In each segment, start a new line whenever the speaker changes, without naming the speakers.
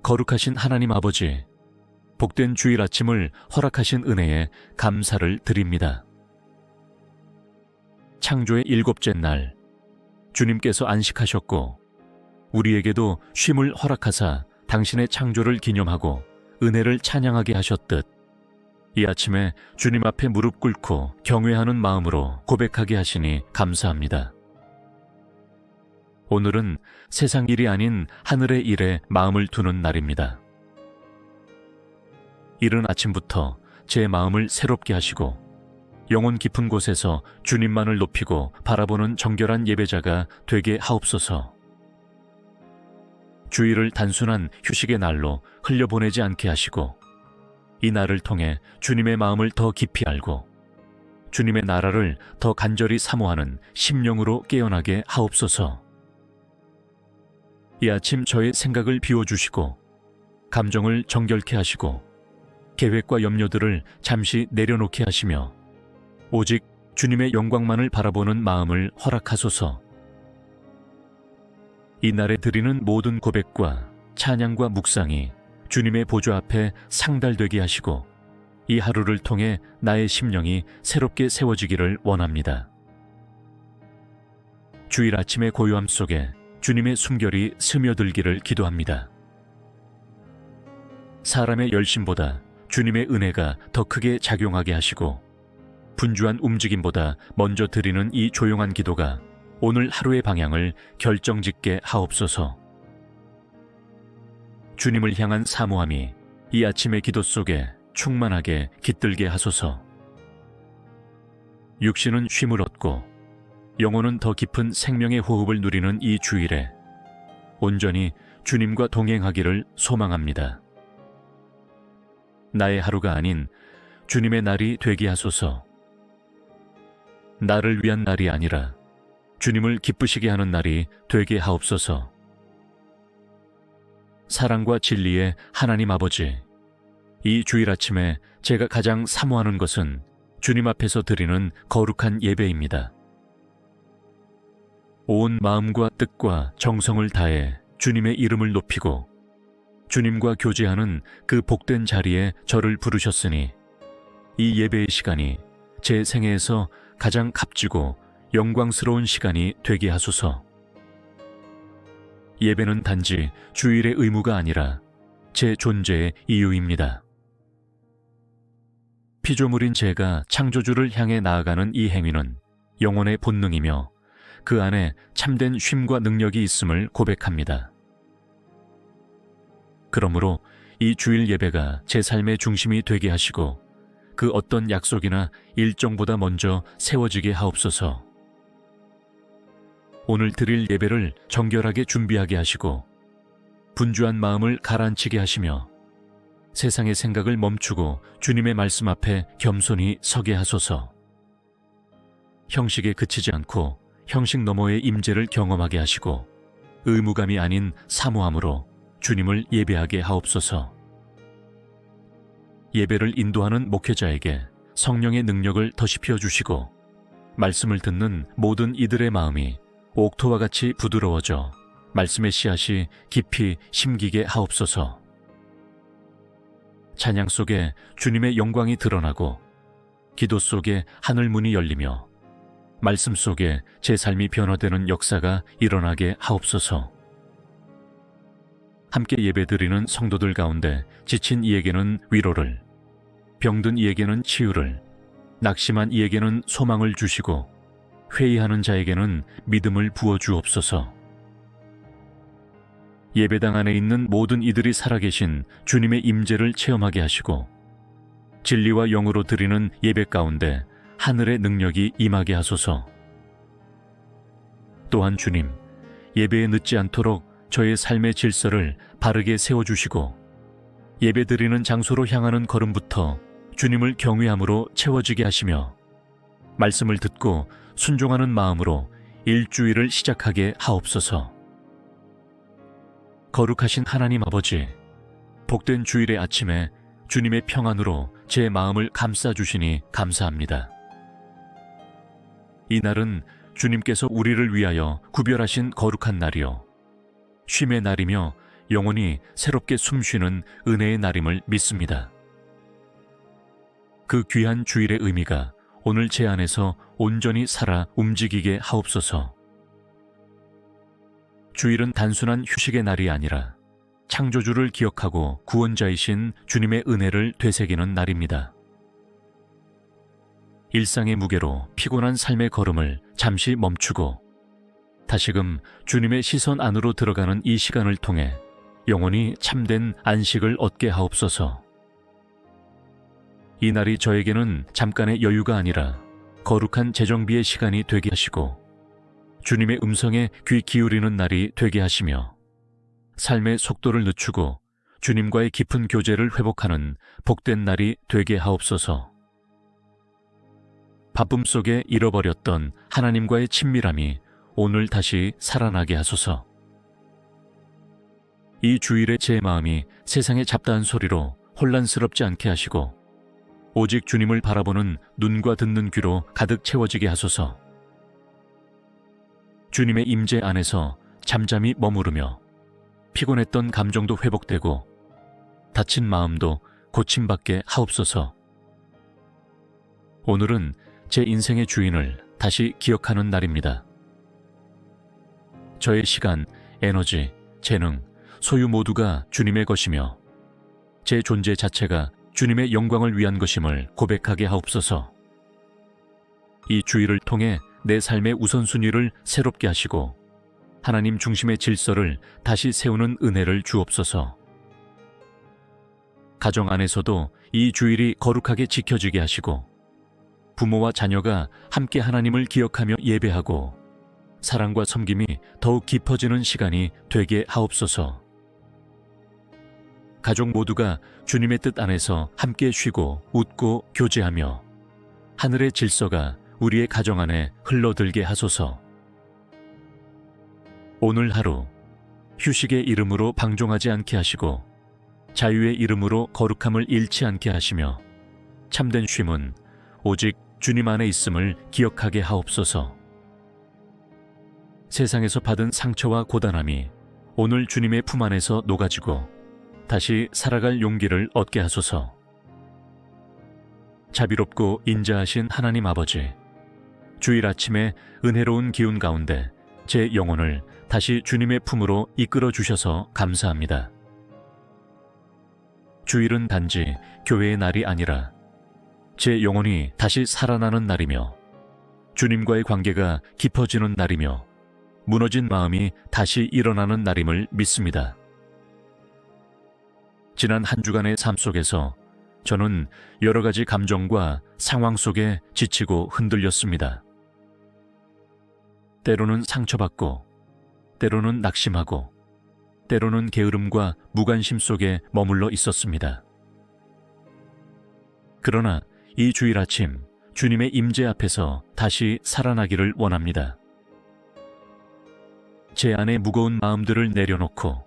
거룩하신 하나님 아버지, 복된 주일 아침을 허락하신 은혜에 감사를 드립니다. 창조의 7째 날, 주님께서 안식하셨고 우리에게도 쉼을 허락하사 당신의 창조를 기념하고 은혜를 찬양하게 하셨듯 이 아침에 주님 앞에 무릎 꿇고 경외하는 마음으로 고백하게 하시니 감사합니다. 오늘은 세상 일이 아닌 하늘의 일에 마음을 두는 날입니다. 이른 아침부터 제 마음을 새롭게 하시고 영혼 깊은 곳에서 주님만을 높이고 바라보는 정결한 예배자가 되게 하옵소서. 주일을 단순한 휴식의 날로 흘려보내지 않게 하시고 이 날을 통해 주님의 마음을 더 깊이 알고 주님의 나라를 더 간절히 사모하는 심령으로 깨어나게 하옵소서. 이 아침 저의 생각을 비워주시고 감정을 정결케 하시고 계획과 염려들을 잠시 내려놓게 하시며 오직 주님의 영광만을 바라보는 마음을 허락하소서. 이 날에 드리는 모든 고백과 찬양과 묵상이 주님의 보좌 앞에 상달되게 하시고 이 하루를 통해 나의 심령이 새롭게 세워지기를 원합니다. 주일 아침의 고요함 속에 주님의 숨결이 스며들기를 기도합니다. 사람의 열심보다 주님의 은혜가 더 크게 작용하게 하시고 분주한 움직임보다 먼저 드리는 이 조용한 기도가 오늘 하루의 방향을 결정짓게 하옵소서. 주님을 향한 사모함이 이 아침의 기도 속에 충만하게 깃들게 하소서. 육신은 쉼을 얻고 영혼은 더 깊은 생명의 호흡을 누리는 이 주일에 온전히 주님과 동행하기를 소망합니다. 나의 하루가 아닌 주님의 날이 되게 하소서. 나를 위한 날이 아니라 주님을 기쁘시게 하는 날이 되게 하옵소서. 사랑과 진리의 하나님 아버지, 이 주일 아침에 제가 가장 사모하는 것은 주님 앞에서 드리는 거룩한 예배입니다. 온 마음과 뜻과 정성을 다해 주님의 이름을 높이고 주님과 교제하는 그 복된 자리에 저를 부르셨으니 이 예배의 시간이 제 생애에서 가장 값지고 영광스러운 시간이 되게 하소서. 예배는 단지 주일의 의무가 아니라 제 존재의 이유입니다. 피조물인 제가 창조주를 향해 나아가는 이 행위는 영혼의 본능이며 그 안에 참된 쉼과 능력이 있음을 고백합니다. 그러므로 이 주일 예배가 제 삶의 중심이 되게 하시고 그 어떤 약속이나 일정보다 먼저 세워지게 하옵소서. 오늘 드릴 예배를 정결하게 준비하게 하시고 분주한 마음을 가라앉히게 하시며 세상의 생각을 멈추고 주님의 말씀 앞에 겸손히 서게 하소서. 형식에 그치지 않고 형식 너머의 임재를 경험하게 하시고 의무감이 아닌 사모함으로 주님을 예배하게 하옵소서. 예배를 인도하는 목회자에게 성령의 능력을 더시피어 주시고 말씀을 듣는 모든 이들의 마음이 옥토와 같이 부드러워져 말씀의 씨앗이 깊이 심기게 하옵소서. 찬양 속에 주님의 영광이 드러나고 기도 속에 하늘 문이 열리며 말씀 속에 제 삶이 변화되는 역사가 일어나게 하옵소서. 함께 예배드리는 성도들 가운데 지친 이에게는 위로를, 병든 이에게는 치유를, 낙심한 이에게는 소망을 주시고 회의하는 자에게는 믿음을 부어주옵소서. 예배당 안에 있는 모든 이들이 살아계신 주님의 임재를 체험하게 하시고 진리와 영으로 드리는 예배 가운데 하늘의 능력이 임하게 하소서. 또한 주님, 예배에 늦지 않도록 저의 삶의 질서를 바르게 세워주시고 예배드리는 장소로 향하는 걸음부터 주님을 경외함으로 채워지게 하시며 말씀을 듣고 순종하는 마음으로 일주일을 시작하게 하옵소서. 거룩하신 하나님 아버지, 복된 주일의 아침에 주님의 평안으로 제 마음을 감싸주시니 감사합니다. 이 날은 주님께서 우리를 위하여 구별하신 거룩한 날이요 쉼의 날이며 영혼이 새롭게 숨쉬는 은혜의 날임을 믿습니다. 그 귀한 주일의 의미가 오늘 제 안에서 온전히 살아 움직이게 하옵소서. 주일은 단순한 휴식의 날이 아니라 창조주를 기억하고 구원자이신 주님의 은혜를 되새기는 날입니다. 일상의 무게로 피곤한 삶의 걸음을 잠시 멈추고 다시금 주님의 시선 안으로 들어가는 이 시간을 통해 영혼이 참된 안식을 얻게 하옵소서. 이 날이 저에게는 잠깐의 여유가 아니라 거룩한 재정비의 시간이 되게 하시고 주님의 음성에 귀 기울이는 날이 되게 하시며 삶의 속도를 늦추고 주님과의 깊은 교제를 회복하는 복된 날이 되게 하옵소서. 바쁨 속에 잃어버렸던 하나님과의 친밀함이 오늘 다시 살아나게 하소서. 이 주일에 제 마음이 세상의 잡다한 소리로 혼란스럽지 않게 하시고 오직 주님을 바라보는 눈과 듣는 귀로 가득 채워지게 하소서. 주님의 임재 안에서 잠잠히 머무르며 피곤했던 감정도 회복되고 다친 마음도 고침받게 하옵소서. 오늘은 제 인생의 주인을 다시 기억하는 날입니다. 저의 시간, 에너지, 재능, 소유 모두가 주님의 것이며 제 존재 자체가 주님의 영광을 위한 것임을 고백하게 하옵소서. 이 주일을 통해 내 삶의 우선순위를 새롭게 하시고 하나님 중심의 질서를 다시 세우는 은혜를 주옵소서. 가정 안에서도 이 주일이 거룩하게 지켜지게 하시고 부모와 자녀가 함께 하나님을 기억하며 예배하고 사랑과 섬김이 더욱 깊어지는 시간이 되게 하옵소서. 가족 모두가 주님의 뜻 안에서 함께 쉬고 웃고 교제하며 하늘의 질서가 우리의 가정 안에 흘러들게 하소서. 오늘 하루 휴식의 이름으로 방종하지 않게 하시고 자유의 이름으로 거룩함을 잃지 않게 하시며 참된 쉼은 오직 주님 안에 있음을 기억하게 하옵소서. 세상에서 받은 상처와 고단함이 오늘 주님의 품 안에서 녹아지고 다시 살아갈 용기를 얻게 하소서. 자비롭고 인자하신 하나님 아버지, 주일 아침에 은혜로운 기운 가운데 제 영혼을 다시 주님의 품으로 이끌어 주셔서 감사합니다. 주일은 단지 교회의 날이 아니라 제 영혼이 다시 살아나는 날이며 주님과의 관계가 깊어지는 날이며 무너진 마음이 다시 일어나는 날임을 믿습니다. 지난 한 주간의 삶 속에서 저는 여러 가지 감정과 상황 속에 지치고 흔들렸습니다. 때로는 상처받고, 때로는 낙심하고, 때로는 게으름과 무관심 속에 머물러 있었습니다. 그러나 이 주일 아침 주님의 임재 앞에서 다시 살아나기를 원합니다. 제 안에 무거운 마음들을 내려놓고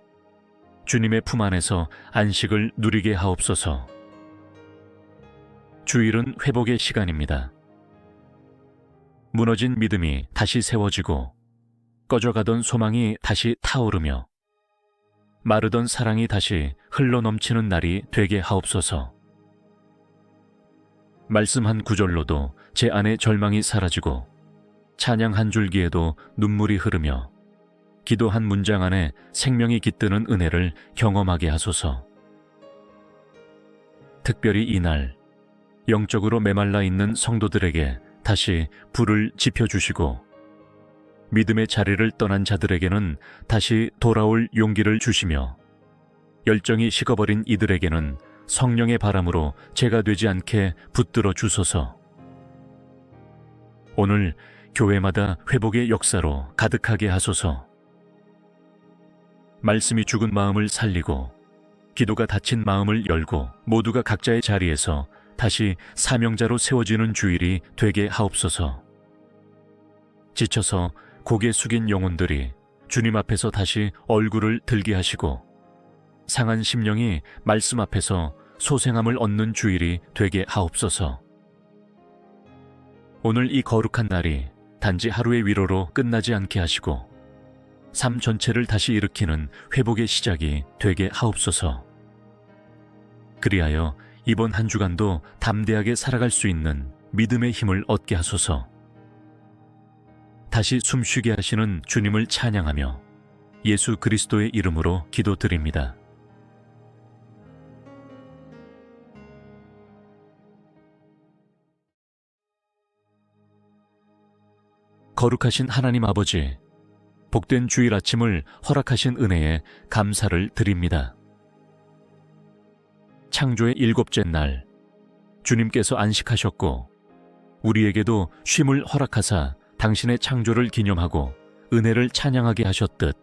주님의 품 안에서 안식을 누리게 하옵소서. 주일은 회복의 시간입니다. 무너진 믿음이 다시 세워지고 꺼져가던 소망이 다시 타오르며 마르던 사랑이 다시 흘러넘치는 날이 되게 하옵소서. 말씀 한 구절로도 제 안에 절망이 사라지고 찬양 한 줄기에도 눈물이 흐르며 기도 한 문장 안에 생명이 깃드는 은혜를 경험하게 하소서. 특별히 이날 영적으로 메말라 있는 성도들에게 다시 불을 지펴주시고 믿음의 자리를 떠난 자들에게는 다시 돌아올 용기를 주시며 열정이 식어버린 이들에게는 성령의 바람으로 죄가 되지 않게 붙들어 주소서. 오늘 교회마다 회복의 역사로 가득하게 하소서. 말씀이 죽은 마음을 살리고 기도가 닫힌 마음을 열고 모두가 각자의 자리에서 다시 사명자로 세워지는 주일이 되게 하옵소서. 지쳐서 고개 숙인 영혼들이 주님 앞에서 다시 얼굴을 들게 하시고 상한 심령이 말씀 앞에서 소생함을 얻는 주일이 되게 하옵소서. 오늘 이 거룩한 날이 단지 하루의 위로로 끝나지 않게 하시고 삶 전체를 다시 일으키는 회복의 시작이 되게 하옵소서. 그리하여 이번 한 주간도 담대하게 살아갈 수 있는 믿음의 힘을 얻게 하소서. 다시 숨쉬게 하시는 주님을 찬양하며 예수 그리스도의 이름으로 기도드립니다. 거룩하신 하나님 아버지, 복된 주일 아침을 허락하신 은혜에 감사를 드립니다. 창조의 7째 날, 주님께서 안식하셨고 우리에게도 쉼을 허락하사 당신의 창조를 기념하고 은혜를 찬양하게 하셨듯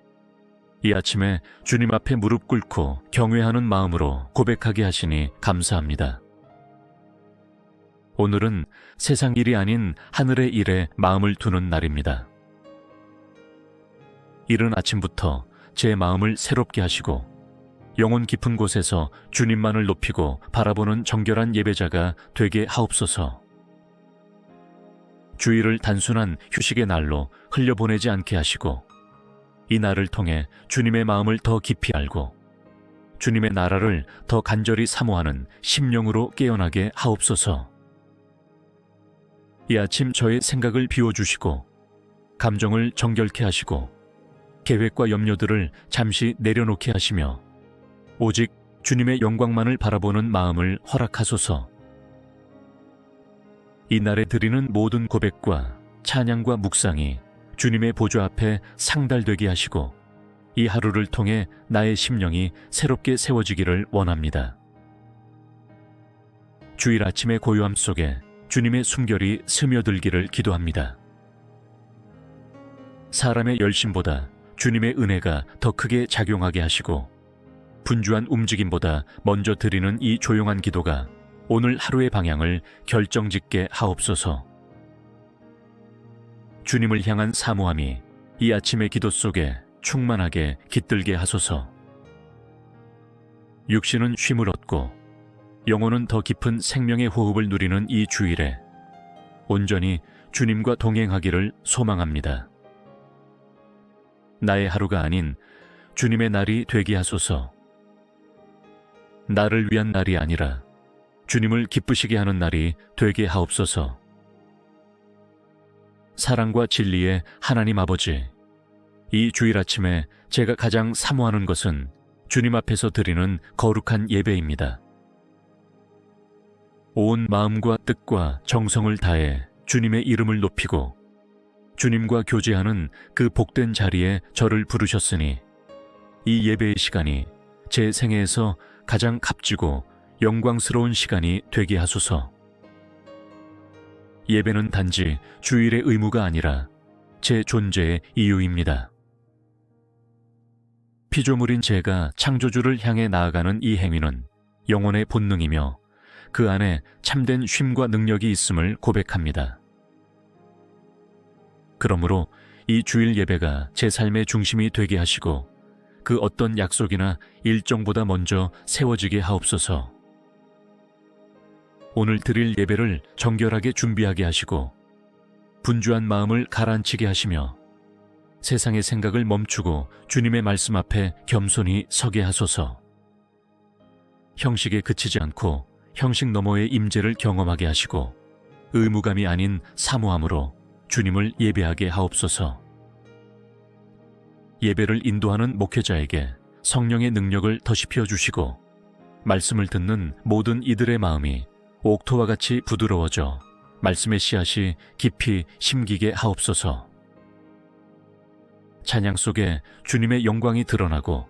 이 아침에 주님 앞에 무릎 꿇고 경외하는 마음으로 고백하게 하시니 감사합니다. 오늘은 세상 일이 아닌 하늘의 일에 마음을 두는 날입니다. 이른 아침부터 제 마음을 새롭게 하시고 영혼 깊은 곳에서 주님만을 높이고 바라보는 정결한 예배자가 되게 하옵소서. 주일을 단순한 휴식의 날로 흘려보내지 않게 하시고 이 날을 통해 주님의 마음을 더 깊이 알고 주님의 나라를 더 간절히 사모하는 심령으로 깨어나게 하옵소서. 이 아침 저의 생각을 비워주시고 감정을 정결케 하시고 계획과 염려들을 잠시 내려놓게 하시며 오직 주님의 영광만을 바라보는 마음을 허락하소서. 이 날에 드리는 모든 고백과 찬양과 묵상이 주님의 보좌 앞에 상달되게 하시고 이 하루를 통해 나의 심령이 새롭게 세워지기를 원합니다. 주일 아침의 고요함 속에 주님의 숨결이 스며들기를 기도합니다. 사람의 열심보다 주님의 은혜가 더 크게 작용하게 하시고 분주한 움직임보다 먼저 드리는 이 조용한 기도가 오늘 하루의 방향을 결정짓게 하옵소서. 주님을 향한 사모함이 이 아침의 기도 속에 충만하게 깃들게 하소서. 육신은 쉼을 얻고 영혼은 더 깊은 생명의 호흡을 누리는 이 주일에 온전히 주님과 동행하기를 소망합니다. 나의 하루가 아닌 주님의 날이 되게 하소서. 나를 위한 날이 아니라 주님을 기쁘시게 하는 날이 되게 하옵소서. 사랑과 진리의 하나님 아버지, 이 주일 아침에 제가 가장 사모하는 것은 주님 앞에서 드리는 거룩한 예배입니다. 온 마음과 뜻과 정성을 다해 주님의 이름을 높이고 주님과 교제하는 그 복된 자리에 저를 부르셨으니 이 예배의 시간이 제 생애에서 가장 값지고 영광스러운 시간이 되게 하소서. 예배는 단지 주일의 의무가 아니라 제 존재의 이유입니다. 피조물인 제가 창조주를 향해 나아가는 이 행위는 영혼의 본능이며 그 안에 참된 쉼과 능력이 있음을 고백합니다. 그러므로 이 주일 예배가 제 삶의 중심이 되게 하시고 그 어떤 약속이나 일정보다 먼저 세워지게 하옵소서. 오늘 드릴 예배를 정결하게 준비하게 하시고 분주한 마음을 가라앉히게 하시며 세상의 생각을 멈추고 주님의 말씀 앞에 겸손히 서게 하소서. 형식에 그치지 않고 형식 너머의 임재를 경험하게 하시고 의무감이 아닌 사모함으로 주님을 예배하게 하옵소서. 예배를 인도하는 목회자에게 성령의 능력을 더시펴 주시고 말씀을 듣는 모든 이들의 마음이 옥토와 같이 부드러워져 말씀의 씨앗이 깊이 심기게 하옵소서. 찬양 속에 주님의 영광이 드러나고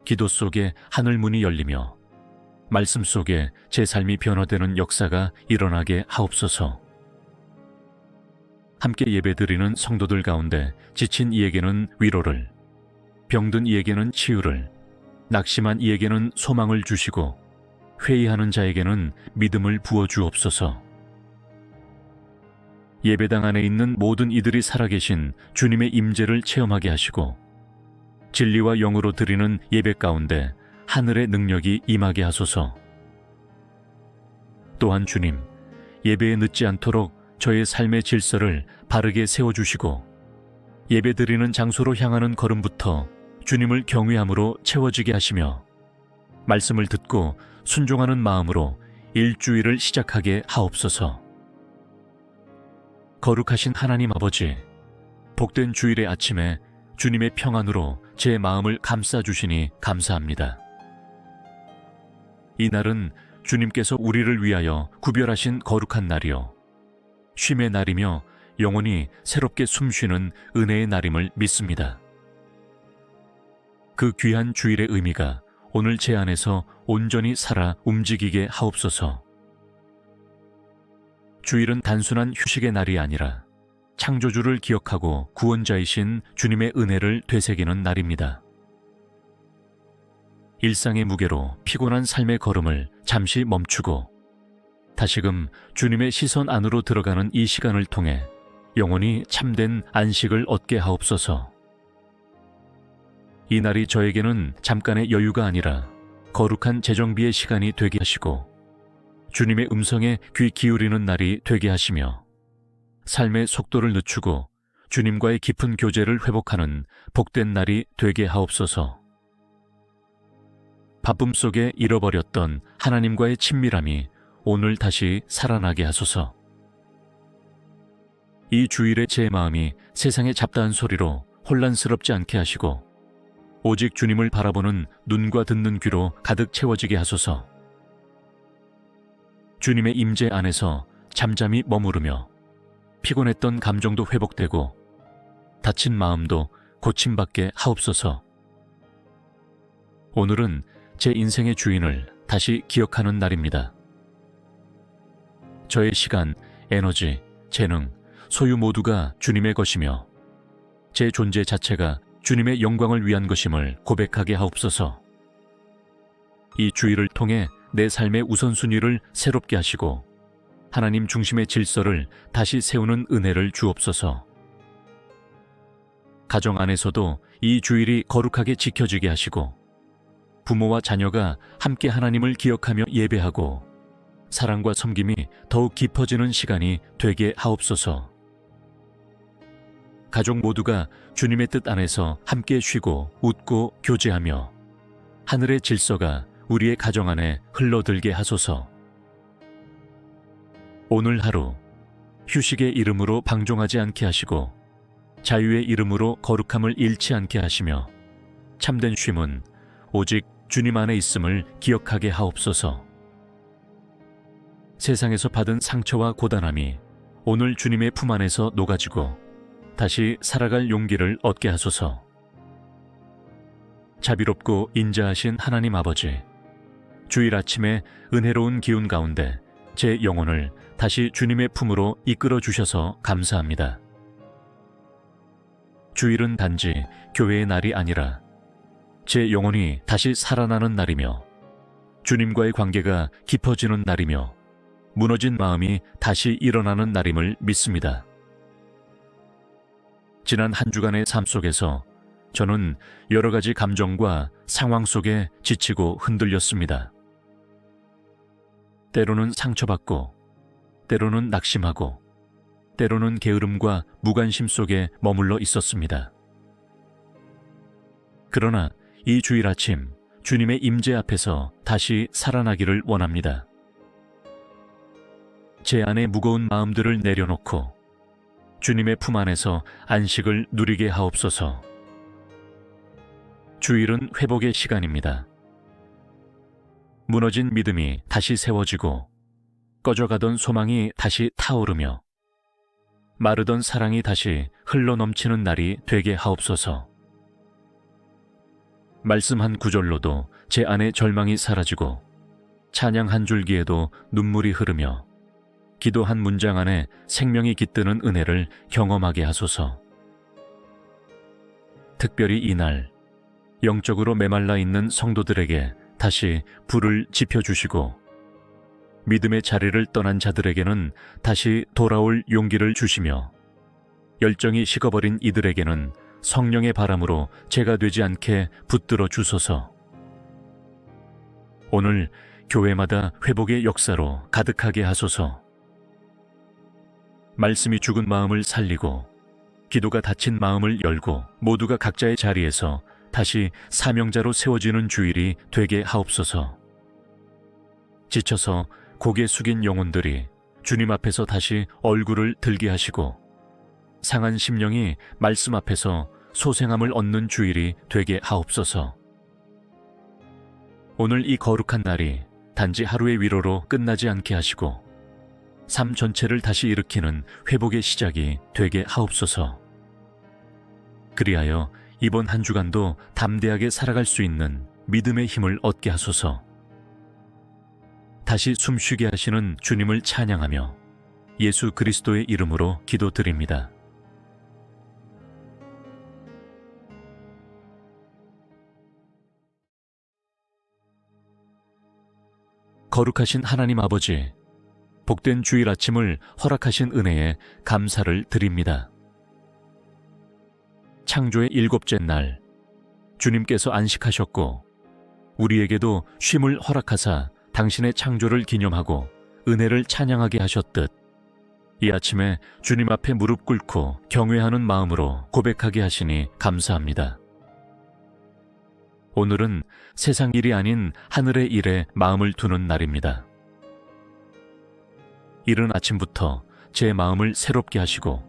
기도 속에 하늘 문이 열리며 말씀 속에 제 삶이 변화되는 역사가 일어나게 하옵소서. 함께 예배드리는 성도들 가운데 지친 이에게는 위로를, 병든 이에게는 치유를, 낙심한 이에게는 소망을 주시고 회의하는 자에게는 믿음을 부어주옵소서. 예배당 안에 있는 모든 이들이 살아계신 주님의 임재를 체험하게 하시고 진리와 영으로 드리는 예배 가운데 하늘의 능력이 임하게 하소서. 또한 주님, 예배에 늦지 않도록 저의 삶의 질서를 바르게 세워주시고 예배드리는 장소로 향하는 걸음부터 주님을 경외함으로 채워지게 하시며 말씀을 듣고 순종하는 마음으로 일주일을 시작하게 하옵소서. 거룩하신 하나님 아버지, 복된 주일의 아침에 주님의 평안으로 제 마음을 감싸주시니 감사합니다. 이 날은 주님께서 우리를 위하여 구별하신 거룩한 날이요 쉼의 날이며 영원히 새롭게 숨쉬는 은혜의 날임을 믿습니다. 그 귀한 주일의 의미가 오늘 제 안에서 온전히 살아 움직이게 하옵소서. 주일은 단순한 휴식의 날이 아니라 창조주를 기억하고 구원자이신 주님의 은혜를 되새기는 날입니다. 일상의 무게로 피곤한 삶의 걸음을 잠시 멈추고 다시금 주님의 시선 안으로 들어가는 이 시간을 통해 영원히 참된 안식을 얻게 하옵소서. 이 날이 저에게는 잠깐의 여유가 아니라 거룩한 재정비의 시간이 되게 하시고 주님의 음성에 귀 기울이는 날이 되게 하시며 삶의 속도를 늦추고 주님과의 깊은 교제를 회복하는 복된 날이 되게 하옵소서. 바쁨 속에 잃어버렸던 하나님과의 친밀함이 오늘 다시 살아나게 하소서. 이 주일에 제 마음이 세상의 잡다한 소리로 혼란스럽지 않게 하시고 오직 주님을 바라보는 눈과 듣는 귀로 가득 채워지게 하소서. 주님의 임재 안에서 잠잠히 머무르며 피곤했던 감정도 회복되고 다친 마음도 고침받게 하옵소서. 오늘은 제 인생의 주인을 다시 기억하는 날입니다. 저의 시간, 에너지, 재능, 소유 모두가 주님의 것이며 제 존재 자체가 주님의 영광을 위한 것임을 고백하게 하옵소서. 이 주일을 통해 내 삶의 우선순위를 새롭게 하시고 하나님 중심의 질서를 다시 세우는 은혜를 주옵소서. 가정 안에서도 이 주일이 거룩하게 지켜지게 하시고 부모와 자녀가 함께 하나님을 기억하며 예배하고 사랑과 섬김이 더욱 깊어지는 시간이 되게 하옵소서. 가족 모두가 주님의 뜻 안에서 함께 쉬고 웃고 교제하며 하늘의 질서가 우리의 가정 안에 흘러들게 하소서. 오늘 하루 휴식의 이름으로 방종하지 않게 하시고 자유의 이름으로 거룩함을 잃지 않게 하시며 참된 쉼은 오직 주님 안에 있음을 기억하게 하옵소서. 세상에서 받은 상처와 고단함이 오늘 주님의 품 안에서 녹아지고 다시 살아갈 용기를 얻게 하소서. 자비롭고 인자하신 하나님 아버지, 주일 아침에 은혜로운 기운 가운데 제 영혼을 다시 주님의 품으로 이끌어 주셔서 감사합니다. 주일은 단지 교회의 날이 아니라 제 영혼이 다시 살아나는 날이며 주님과의 관계가 깊어지는 날이며 무너진 마음이 다시 일어나는 날임을 믿습니다. 지난 한 주간의 삶 속에서 저는 여러 가지 감정과 상황 속에 지치고 흔들렸습니다. 때로는 상처받고, 때로는 낙심하고, 때로는 게으름과 무관심 속에 머물러 있었습니다. 그러나 이 주일 아침 주님의 임재 앞에서 다시 살아나기를 원합니다. 제 안의 무거운 마음들을 내려놓고 주님의 품 안에서 안식을 누리게 하옵소서. 주일은 회복의 시간입니다. 무너진 믿음이 다시 세워지고 꺼져가던 소망이 다시 타오르며 마르던 사랑이 다시 흘러넘치는 날이 되게 하옵소서. 말씀 한 구절로도 제 안의 절망이 사라지고 찬양 한 줄기에도 눈물이 흐르며 기도 한 문장 안에 생명이 깃드는 은혜를 경험하게 하소서. 특별히 이날 영적으로 메말라 있는 성도들에게 다시 불을 지펴주시고 믿음의 자리를 떠난 자들에게는 다시 돌아올 용기를 주시며 열정이 식어버린 이들에게는 성령의 바람으로 죄가 되지 않게 붙들어 주소서. 오늘 교회마다 회복의 역사로 가득하게 하소서. 말씀이 죽은 마음을 살리고 기도가 닫힌 마음을 열고 모두가 각자의 자리에서 다시 사명자로 세워지는 주일이 되게 하옵소서. 지쳐서 고개 숙인 영혼들이 주님 앞에서 다시 얼굴을 들게 하시고 상한 심령이 말씀 앞에서 소생함을 얻는 주일이 되게 하옵소서. 오늘 이 거룩한 날이 단지 하루의 위로로 끝나지 않게 하시고 삶 전체를 다시 일으키는 회복의 시작이 되게 하옵소서. 그리하여 이번 한 주간도 담대하게 살아갈 수 있는 믿음의 힘을 얻게 하소서. 다시 숨쉬게 하시는 주님을 찬양하며 예수 그리스도의 이름으로 기도드립니다. 거룩하신 하나님 아버지, 복된 주일 아침을 허락하신 은혜에 감사를 드립니다. 창조의 7째 날, 주님께서 안식하셨고 우리에게도 쉼을 허락하사 당신의 창조를 기념하고 은혜를 찬양하게 하셨듯 이 아침에 주님 앞에 무릎 꿇고 경외하는 마음으로 고백하게 하시니 감사합니다. 오늘은 세상 일이 아닌 하늘의 일에 마음을 두는 날입니다. 이른 아침부터 제 마음을 새롭게 하시고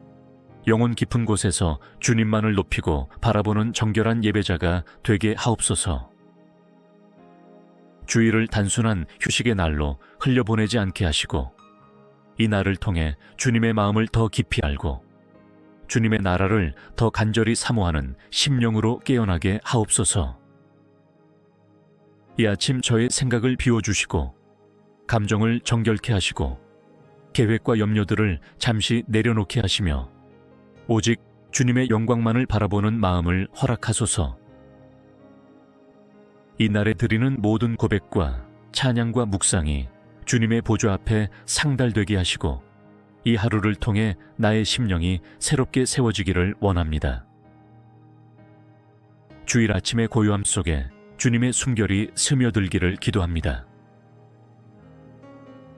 영혼 깊은 곳에서 주님만을 높이고 바라보는 정결한 예배자가 되게 하옵소서. 주일을 단순한 휴식의 날로 흘려보내지 않게 하시고 이 날을 통해 주님의 마음을 더 깊이 알고 주님의 나라를 더 간절히 사모하는 심령으로 깨어나게 하옵소서. 이 아침 저의 생각을 비워주시고 감정을 정결케 하시고 계획과 염려들을 잠시 내려놓게 하시며 오직 주님의 영광만을 바라보는 마음을 허락하소서. 이 날에 드리는 모든 고백과 찬양과 묵상이 주님의 보좌 앞에 상달되게 하시고 이 하루를 통해 나의 심령이 새롭게 세워지기를 원합니다. 주일 아침의 고요함 속에 주님의 숨결이 스며들기를 기도합니다.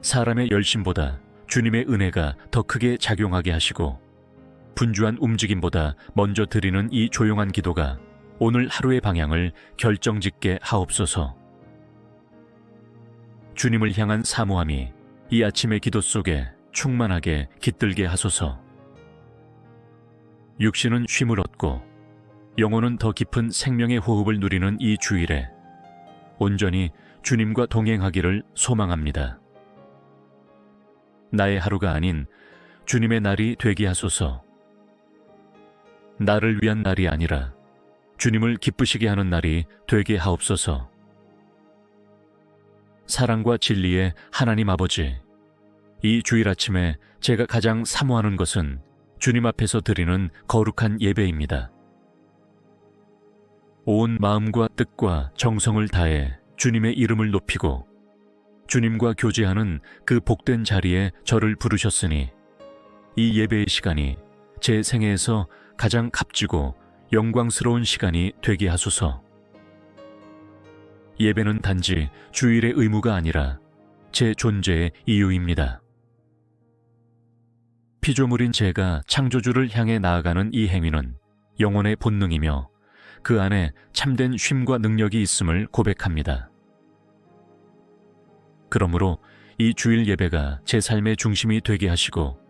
사람의 열심보다 주님의 은혜가 더 크게 작용하게 하시고 분주한 움직임보다 먼저 드리는 이 조용한 기도가 오늘 하루의 방향을 결정짓게 하옵소서. 주님을 향한 사모함이 이 아침의 기도 속에 충만하게 깃들게 하소서. 육신은 쉼을 얻고 영혼은 더 깊은 생명의 호흡을 누리는 이 주일에 온전히 주님과 동행하기를 소망합니다. 나의 하루가 아닌 주님의 날이 되게 하소서. 나를 위한 날이 아니라 주님을 기쁘시게 하는 날이 되게 하옵소서. 사랑과 진리의 하나님 아버지, 이 주일 아침에 제가 가장 사모하는 것은 주님 앞에서 드리는 거룩한 예배입니다. 온 마음과 뜻과 정성을 다해 주님의 이름을 높이고 주님과 교제하는 그 복된 자리에 저를 부르셨으니 이 예배의 시간이 제 생애에서 가장 값지고 영광스러운 시간이 되게 하소서. 예배는 단지 주일의 의무가 아니라 제 존재의 이유입니다. 피조물인 제가 창조주를 향해 나아가는 이 행위는 영혼의 본능이며 그 안에 참된 쉼과 능력이 있음을 고백합니다. 그러므로 이 주일 예배가 제 삶의 중심이 되게 하시고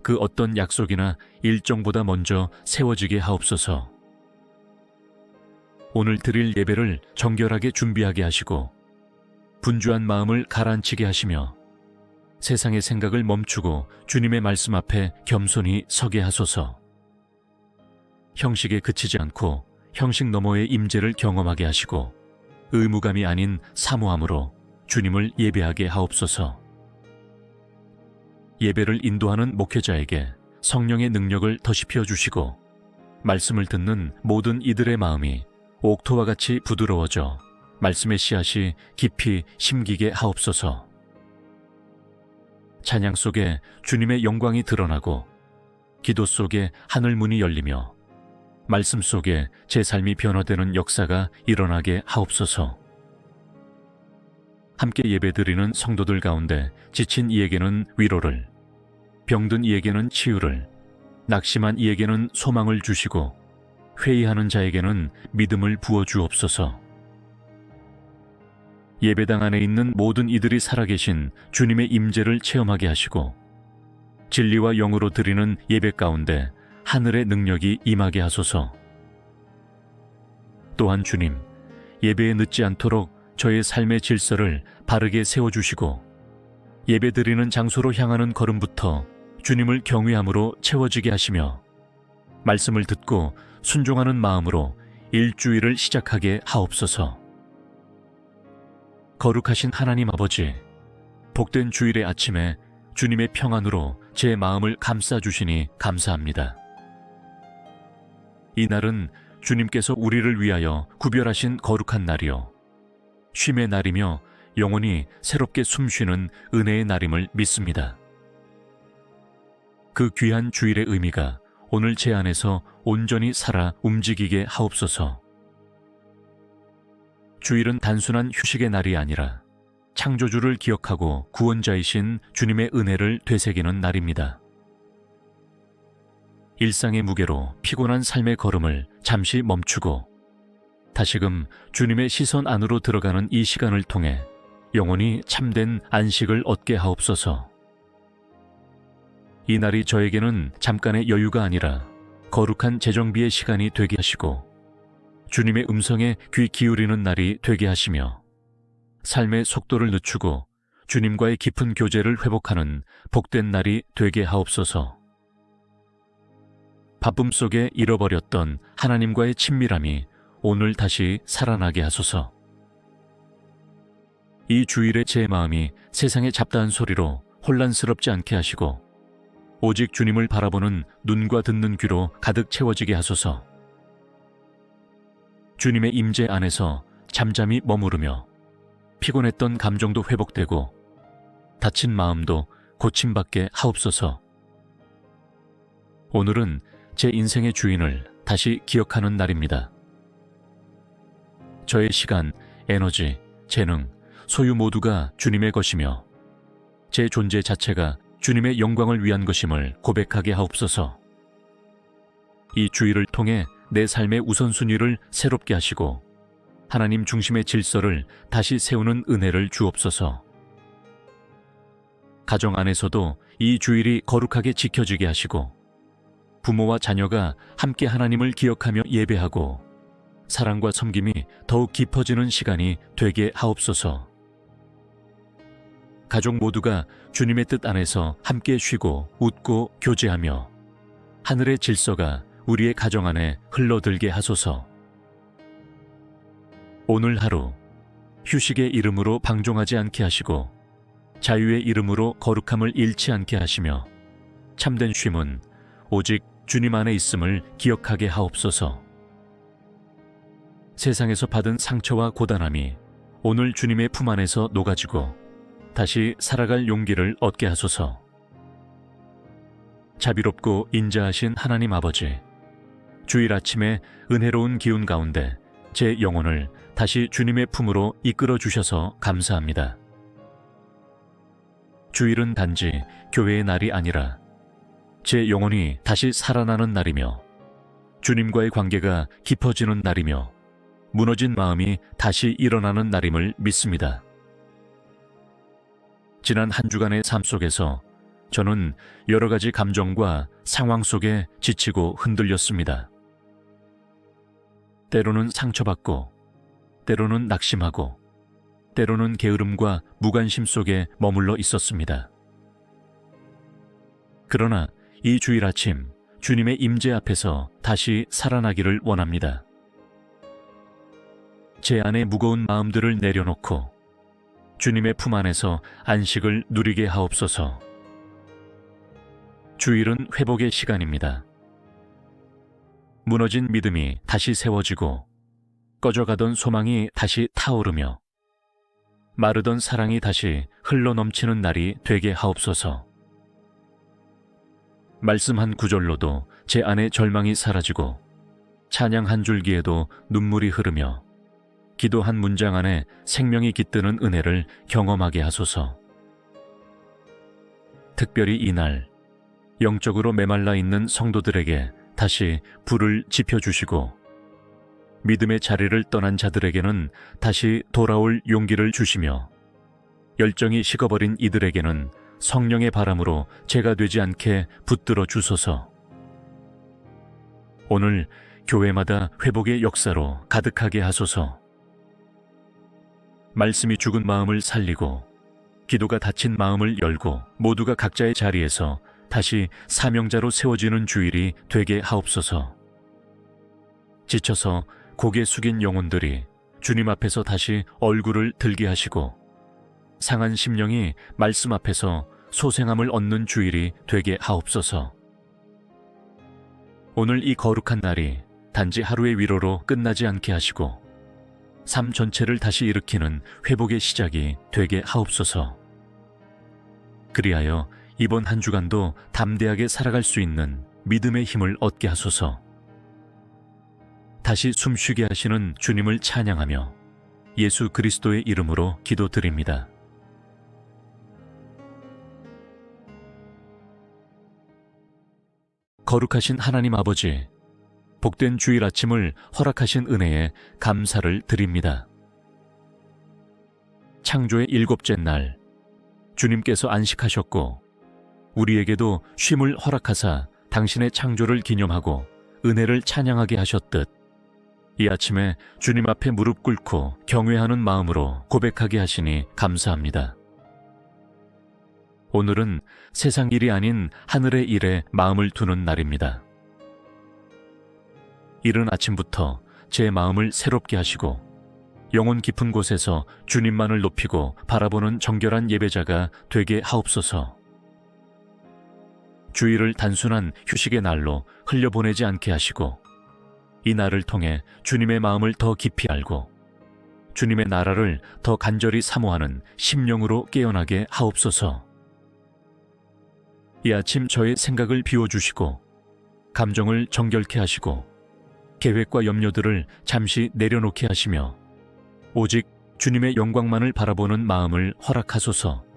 그 어떤 약속이나 일정보다 먼저 세워지게 하옵소서. 오늘 드릴 예배를 정결하게 준비하게 하시고 분주한 마음을 가라앉히게 하시며 세상의 생각을 멈추고 주님의 말씀 앞에 겸손히 서게 하소서. 형식에 그치지 않고 형식 너머의 임재를 경험하게 하시고 의무감이 아닌 사모함으로 주님을 예배하게 하옵소서. 예배를 인도하는 목회자에게 성령의 능력을 더시펴 주시고 말씀을 듣는 모든 이들의 마음이 옥토와 같이 부드러워져 말씀의 씨앗이 깊이 심기게 하옵소서. 찬양 속에 주님의 영광이 드러나고 기도 속에 하늘 문이 열리며 말씀 속에 제 삶이 변화되는 역사가 일어나게 하옵소서. 함께 예배드리는 성도들 가운데 지친 이에게는 위로를, 병든 이에게는 치유를, 낙심한 이에게는 소망을 주시고 회의하는 자에게는 믿음을 부어 주옵소서. 예배당 안에 있는 모든 이들이 살아계신 주님의 임재를 체험하게 하시고 진리와 영으로 드리는 예배 가운데 하늘의 능력이 임하게 하소서. 또한 주님, 예배에 늦지 않도록 저의 삶의 질서를 바르게 세워주시고 예배 드리는 장소로 향하는 걸음부터 주님을 경외함으로 채워지게 하시며 말씀을 듣고 순종하는 마음으로 일주일을 시작하게 하옵소서. 거룩하신 하나님 아버지, 복된 주일의 아침에 주님의 평안으로 제 마음을 감싸주시니 감사합니다. 이 날은 주님께서 우리를 위하여 구별하신 거룩한 날이요 쉼의 날이며 영원히 새롭게 숨쉬는 은혜의 날임을 믿습니다. 그 귀한 주일의 의미가 오늘 제 안에서 온전히 살아 움직이게 하옵소서. 주일은 단순한 휴식의 날이 아니라 창조주를 기억하고 구원자이신 주님의 은혜를 되새기는 날입니다. 일상의 무게로 피곤한 삶의 걸음을 잠시 멈추고 다시금 주님의 시선 안으로 들어가는 이 시간을 통해 영원히 참된 안식을 얻게 하옵소서. 이 날이 저에게는 잠깐의 여유가 아니라 거룩한 재정비의 시간이 되게 하시고 주님의 음성에 귀 기울이는 날이 되게 하시며 삶의 속도를 늦추고 주님과의 깊은 교제를 회복하는 복된 날이 되게 하옵소서. 바쁨 속에 잃어버렸던 하나님과의 친밀함이 오늘 다시 살아나게 하소서. 이 주일에 제 마음이 세상의 잡다한 소리로 혼란스럽지 않게 하시고 오직 주님을 바라보는 눈과 듣는 귀로 가득 채워지게 하소서. 주님의 임재 안에서 잠잠히 머무르며 피곤했던 감정도 회복되고 다친 마음도 고침받게 하옵소서. 오늘은 제 인생의 주인을 다시 기억하는 날입니다. 저의 시간, 에너지, 재능, 소유 모두가 주님의 것이며 제 존재 자체가 주님의 영광을 위한 것임을 고백하게 하옵소서. 이 주일을 통해 내 삶의 우선순위를 새롭게 하시고 하나님 중심의 질서를 다시 세우는 은혜를 주옵소서. 가정 안에서도 이 주일이 거룩하게 지켜지게 하시고 부모와 자녀가 함께 하나님을 기억하며 예배하고 사랑과 섬김이 더욱 깊어지는 시간이 되게 하옵소서. 가족 모두가 주님의 뜻 안에서 함께 쉬고 웃고 교제하며 하늘의 질서가 우리의 가정 안에 흘러들게 하소서. 오늘 하루 휴식의 이름으로 방종하지 않게 하시고 자유의 이름으로 거룩함을 잃지 않게 하시며 참된 쉼은 오직 주님 안에 있음을 기억하게 하옵소서. 세상에서 받은 상처와 고단함이 오늘 주님의 품 안에서 녹아지고 다시 살아갈 용기를 얻게 하소서. 자비롭고 인자하신 하나님 아버지, 주일 아침에 은혜로운 기운 가운데 제 영혼을 다시 주님의 품으로 이끌어 주셔서 감사합니다. 주일은 단지 교회의 날이 아니라 제 영혼이 다시 살아나는 날이며 주님과의 관계가 깊어지는 날이며 무너진 마음이 다시 일어나는 날임을 믿습니다. 지난 한 주간의 삶 속에서 저는 여러 가지 감정과 상황 속에 지치고 흔들렸습니다. 때로는 상처받고, 때로는 낙심하고, 때로는 게으름과 무관심 속에 머물러 있었습니다. 그러나 이 주일 아침 주님의 임재 앞에서 다시 살아나기를 원합니다. 제 안의 무거운 마음들을 내려놓고 주님의 품 안에서 안식을 누리게 하옵소서. 주일은 회복의 시간입니다. 무너진 믿음이 다시 세워지고 꺼져가던 소망이 다시 타오르며 마르던 사랑이 다시 흘러넘치는 날이 되게 하옵소서. 말씀 한 구절로도 제 안의 절망이 사라지고 찬양 한 줄기에도 눈물이 흐르며 기도 한 문장 안에 생명이 깃드는 은혜를 경험하게 하소서. 특별히 이날 영적으로 메말라 있는 성도들에게 다시 불을 지펴주시고 믿음의 자리를 떠난 자들에게는 다시 돌아올 용기를 주시며 열정이 식어버린 이들에게는 성령의 바람으로 죄가 되지 않게 붙들어 주소서. 오늘 교회마다 회복의 역사로 가득하게 하소서. 말씀이 죽은 마음을 살리고 기도가 닫힌 마음을 열고 모두가 각자의 자리에서 다시 사명자로 세워지는 주일이 되게 하옵소서. 지쳐서 고개 숙인 영혼들이 주님 앞에서 다시 얼굴을 들게 하시고 상한 심령이 말씀 앞에서 소생함을 얻는 주일이 되게 하옵소서. 오늘 이 거룩한 날이 단지 하루의 위로로 끝나지 않게 하시고 삶 전체를 다시 일으키는 회복의 시작이 되게 하옵소서. 그리하여 이번 한 주간도 담대하게 살아갈 수 있는 믿음의 힘을 얻게 하소서. 다시 숨쉬게 하시는 주님을 찬양하며 예수 그리스도의 이름으로 기도드립니다. 거룩하신 하나님 아버지, 복된 주일 아침을 허락하신 은혜에 감사를 드립니다. 창조의 7째 날, 주님께서 안식하셨고 우리에게도 쉼을 허락하사 당신의 창조를 기념하고 은혜를 찬양하게 하셨듯 이 아침에 주님 앞에 무릎 꿇고 경외하는 마음으로 고백하게 하시니 감사합니다. 오늘은 세상 일이 아닌 하늘의 일에 마음을 두는 날입니다. 이른 아침부터 제 마음을 새롭게 하시고 영혼 깊은 곳에서 주님만을 높이고 바라보는 정결한 예배자가 되게 하옵소서. 주일을 단순한 휴식의 날로 흘려보내지 않게 하시고 이 날을 통해 주님의 마음을 더 깊이 알고 주님의 나라를 더 간절히 사모하는 심령으로 깨어나게 하옵소서. 이 아침 저의 생각을 비워주시고 감정을 정결케 하시고 계획과 염려들을 잠시 내려놓게 하시며 오직 주님의 영광만을 바라보는 마음을 허락하소서.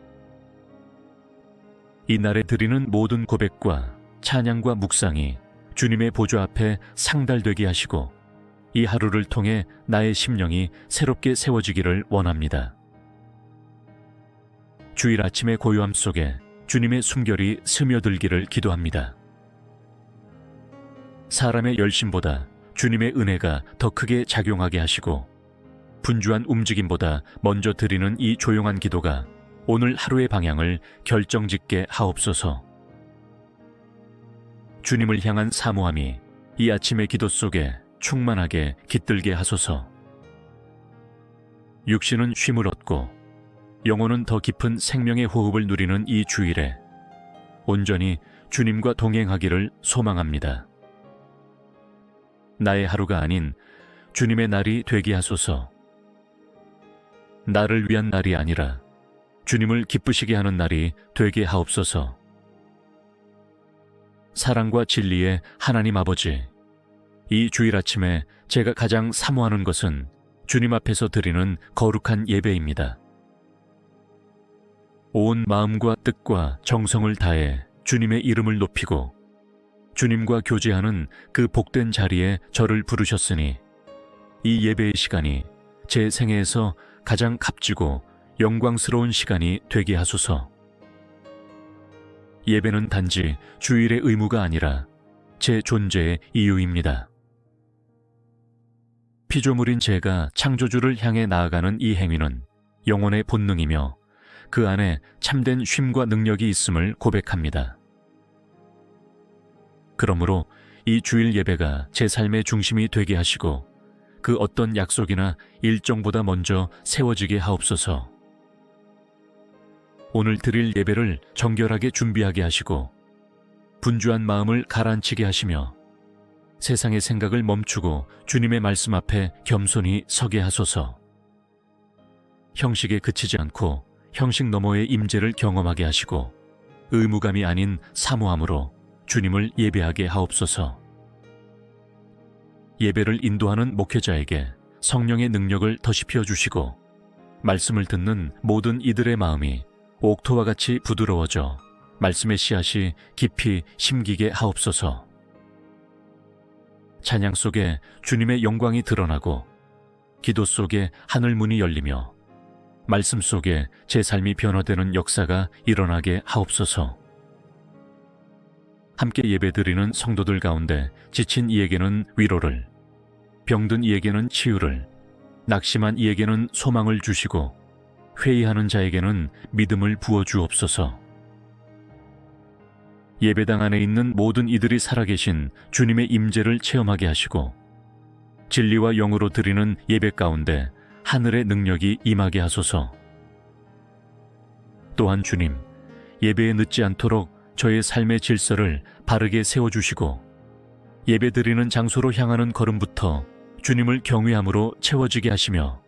이 날에 드리는 모든 고백과 찬양과 묵상이 주님의 보좌 앞에 상달되게 하시고 이 하루를 통해 나의 심령이 새롭게 세워지기를 원합니다. 주일 아침의 고요함 속에 주님의 숨결이 스며들기를 기도합니다. 사람의 열심보다 주님의 은혜가 더 크게 작용하게 하시고 분주한 움직임보다 먼저 드리는 이 조용한 기도가 오늘 하루의 방향을 결정짓게 하옵소서. 주님을 향한 사모함이 이 아침의 기도 속에 충만하게 깃들게 하소서. 육신은 쉼을 얻고 영혼은 더 깊은 생명의 호흡을 누리는 이 주일에 온전히 주님과 동행하기를 소망합니다. 나의 하루가 아닌 주님의 날이 되게 하소서. 나를 위한 날이 아니라 주님을 기쁘시게 하는 날이 되게 하옵소서. 사랑과 진리의 하나님 아버지, 이 주일 아침에 제가 가장 사모하는 것은 주님 앞에서 드리는 거룩한 예배입니다. 온 마음과 뜻과 정성을 다해 주님의 이름을 높이고 주님과 교제하는 그 복된 자리에 저를 부르셨으니 이 예배의 시간이 제 생애에서 가장 값지고 영광스러운 시간이 되게 하소서. 예배는 단지 주일의 의무가 아니라 제 존재의 이유입니다. 피조물인 제가 창조주를 향해 나아가는 이 행위는 영혼의 본능이며 그 안에 참된 쉼과 능력이 있음을 고백합니다. 그러므로 이 주일 예배가 제 삶의 중심이 되게 하시고 그 어떤 약속이나 일정보다 먼저 세워지게 하옵소서. 오늘 드릴 예배를 정결하게 준비하게 하시고 분주한 마음을 가라앉히게 하시며 세상의 생각을 멈추고 주님의 말씀 앞에 겸손히 서게 하소서. 형식에 그치지 않고 형식 너머의 임재를 경험하게 하시고 의무감이 아닌 사모함으로 주님을 예배하게 하옵소서. 예배를 인도하는 목회자에게 성령의 능력을 더시피어 주시고 말씀을 듣는 모든 이들의 마음이 옥토와 같이 부드러워져 말씀의 씨앗이 깊이 심기게 하옵소서. 찬양 속에 주님의 영광이 드러나고 기도 속에 하늘 문이 열리며 말씀 속에 제 삶이 변화되는 역사가 일어나게 하옵소서. 함께 예배드리는 성도들 가운데 지친 이에게는 위로를, 병든 이에게는 치유를, 낙심한 이에게는 소망을 주시고 회의하는 자에게는 믿음을 부어주옵소서. 예배당 안에 있는 모든 이들이 살아계신 주님의 임재를 체험하게 하시고 진리와 영으로 드리는 예배 가운데 하늘의 능력이 임하게 하소서. 또한 주님, 예배에 늦지 않도록 저의 삶의 질서를 바르게 세워주시고 예배드리는 장소로 향하는 걸음부터 주님을 경외함으로 채워지게 하시며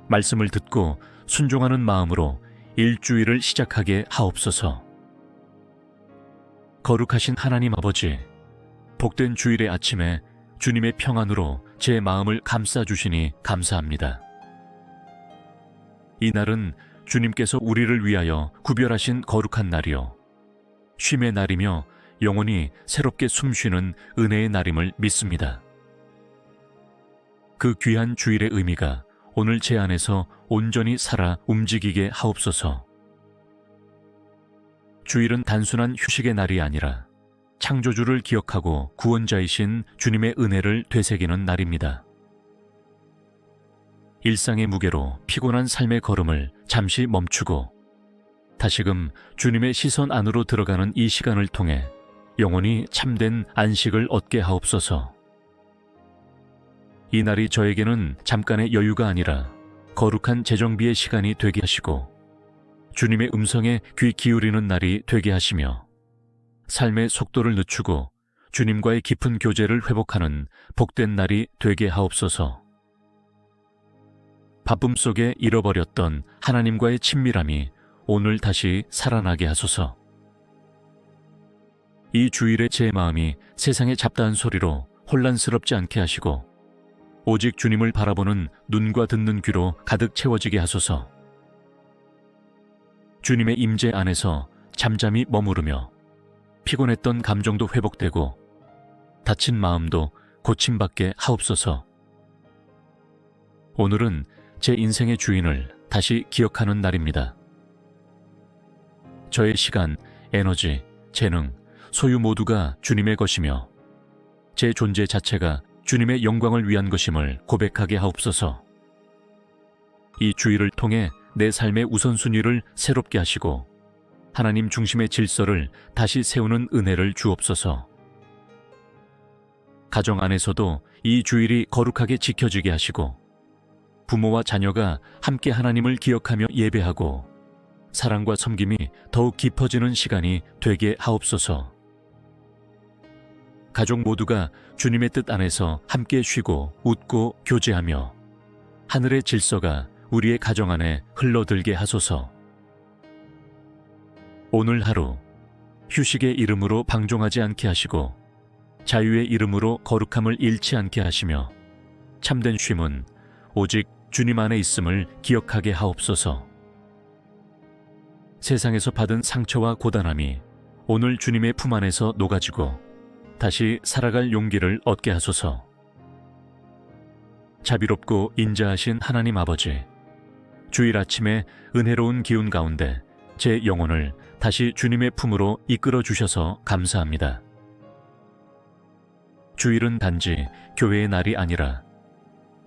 말씀을 듣고 순종하는 마음으로 일주일을 시작하게 하옵소서. 거룩하신 하나님 아버지, 복된 주일의 아침에 주님의 평안으로 제 마음을 감싸주시니 감사합니다. 이 날은 주님께서 우리를 위하여 구별하신 거룩한 날이요 쉼의 날이며 영혼이 새롭게 숨쉬는 은혜의 날임을 믿습니다. 그 귀한 주일의 의미가 오늘 제 안에서 온전히 살아 움직이게 하옵소서. 주일은 단순한 휴식의 날이 아니라 창조주를 기억하고 구원자이신 주님의 은혜를 되새기는 날입니다. 일상의 무게로 피곤한 삶의 걸음을 잠시 멈추고 다시금 주님의 시선 안으로 들어가는 이 시간을 통해 영혼이 참된 안식을 얻게 하옵소서. 이 날이 저에게는 잠깐의 여유가 아니라 거룩한 재정비의 시간이 되게 하시고 주님의 음성에 귀 기울이는 날이 되게 하시며 삶의 속도를 늦추고 주님과의 깊은 교제를 회복하는 복된 날이 되게 하옵소서. 바쁨 속에 잃어버렸던 하나님과의 친밀함이 오늘 다시 살아나게 하소서. 이 주일에 제 마음이 세상의 잡다한 소리로 혼란스럽지 않게 하시고 오직 주님을 바라보는 눈과 듣는 귀로 가득 채워지게 하소서. 주님의 임재 안에서 잠잠히 머무르며 피곤했던 감정도 회복되고 다친 마음도 고침받게 하옵소서. 오늘은 제 인생의 주인을 다시 기억하는 날입니다. 저의 시간, 에너지, 재능, 소유 모두가 주님의 것이며 제 존재 자체가 주님의 영광을 위한 것임을 고백하게 하옵소서. 이 주일을 통해 내 삶의 우선순위를 새롭게 하시고 하나님 중심의 질서를 다시 세우는 은혜를 주옵소서. 가정 안에서도 이 주일이 거룩하게 지켜지게 하시고 부모와 자녀가 함께 하나님을 기억하며 예배하고 사랑과 섬김이 더욱 깊어지는 시간이 되게 하옵소서. 가족 모두가 주님의 뜻 안에서 함께 쉬고 웃고 교제하며 하늘의 질서가 우리의 가정 안에 흘러들게 하소서. 오늘 하루 휴식의 이름으로 방종하지 않게 하시고 자유의 이름으로 거룩함을 잃지 않게 하시며 참된 쉼은 오직 주님 안에 있음을 기억하게 하옵소서. 세상에서 받은 상처와 고단함이 오늘 주님의 품 안에서 녹아지고 다시 살아갈 용기를 얻게 하소서. 자비롭고 인자하신 하나님 아버지, 주일 아침에 은혜로운 기운 가운데 제 영혼을 다시 주님의 품으로 이끌어 주셔서 감사합니다. 주일은 단지 교회의 날이 아니라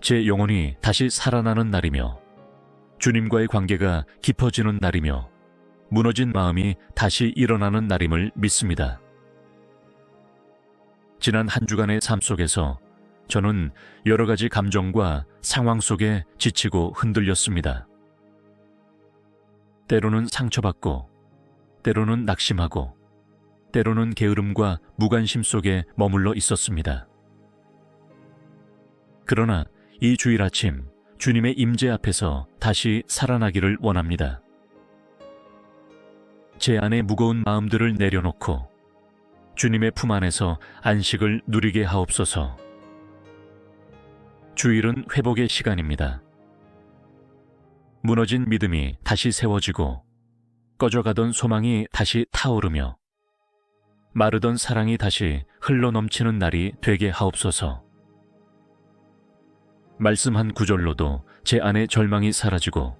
제 영혼이 다시 살아나는 날이며 주님과의 관계가 깊어지는 날이며 무너진 마음이 다시 일어나는 날임을 믿습니다. 지난 한 주간의 삶 속에서 저는 여러 가지 감정과 상황 속에 지치고 흔들렸습니다. 때로는 상처받고, 때로는 낙심하고, 때로는 게으름과 무관심 속에 머물러 있었습니다. 그러나 이 주일 아침 주님의 임재 앞에서 다시 살아나기를 원합니다. 제 안에 무거운 마음들을 내려놓고 주님의 품 안에서 안식을 누리게 하옵소서. 주일은 회복의 시간입니다. 무너진 믿음이 다시 세워지고 꺼져가던 소망이 다시 타오르며 마르던 사랑이 다시 흘러넘치는 날이 되게 하옵소서. 말씀 한 구절로도 제 안에 절망이 사라지고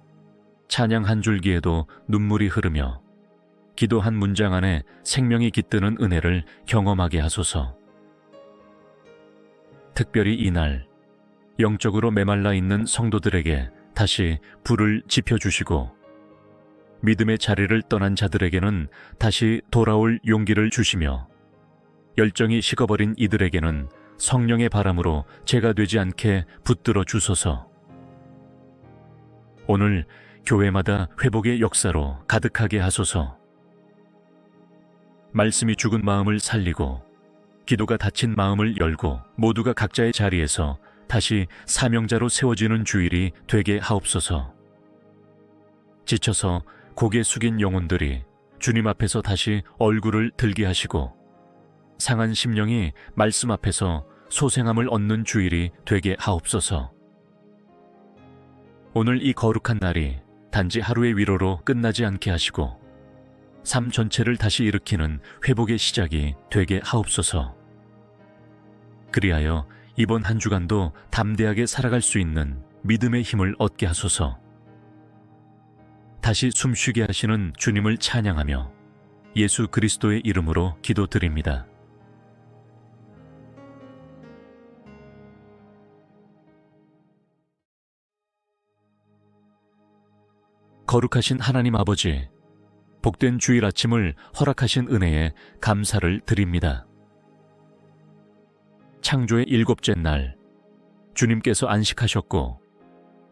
찬양 한 줄기에도 눈물이 흐르며 기도 한 문장 안에 생명이 깃드는 은혜를 경험하게 하소서. 특별히 이날 영적으로 메말라 있는 성도들에게 다시 불을 지펴주시고 믿음의 자리를 떠난 자들에게는 다시 돌아올 용기를 주시며 열정이 식어버린 이들에게는 성령의 바람으로 죄가 되지 않게 붙들어 주소서. 오늘 교회마다 회복의 역사로 가득하게 하소서. 말씀이 죽은 마음을 살리고 기도가 닫힌 마음을 열고 모두가 각자의 자리에서 다시 사명자로 세워지는 주일이 되게 하옵소서. 지쳐서 고개 숙인 영혼들이 주님 앞에서 다시 얼굴을 들게 하시고 상한 심령이 말씀 앞에서 소생함을 얻는 주일이 되게 하옵소서. 오늘 이 거룩한 날이 단지 하루의 위로로 끝나지 않게 하시고 삶 전체를 다시 일으키는 회복의 시작이 되게 하옵소서. 그리하여 이번 한 주간도 담대하게 살아갈 수 있는 믿음의 힘을 얻게 하소서. 다시 숨쉬게 하시는 주님을 찬양하며 예수 그리스도의 이름으로 기도드립니다. 거룩하신 하나님 아버지, 복된 주일 아침을 허락하신 은혜에 감사를 드립니다. 창조의 7째 날, 주님께서 안식하셨고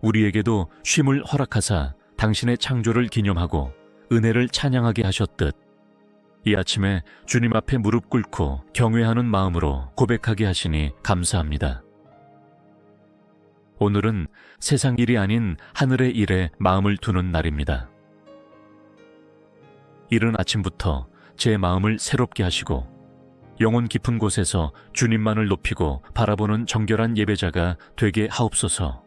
우리에게도 쉼을 허락하사 당신의 창조를 기념하고 은혜를 찬양하게 하셨듯 이 아침에 주님 앞에 무릎 꿇고 경외하는 마음으로 고백하게 하시니 감사합니다. 오늘은 세상 일이 아닌 하늘의 일에 마음을 두는 날입니다. 이른 아침부터 제 마음을 새롭게 하시고 영혼 깊은 곳에서 주님만을 높이고 바라보는 정결한 예배자가 되게 하옵소서.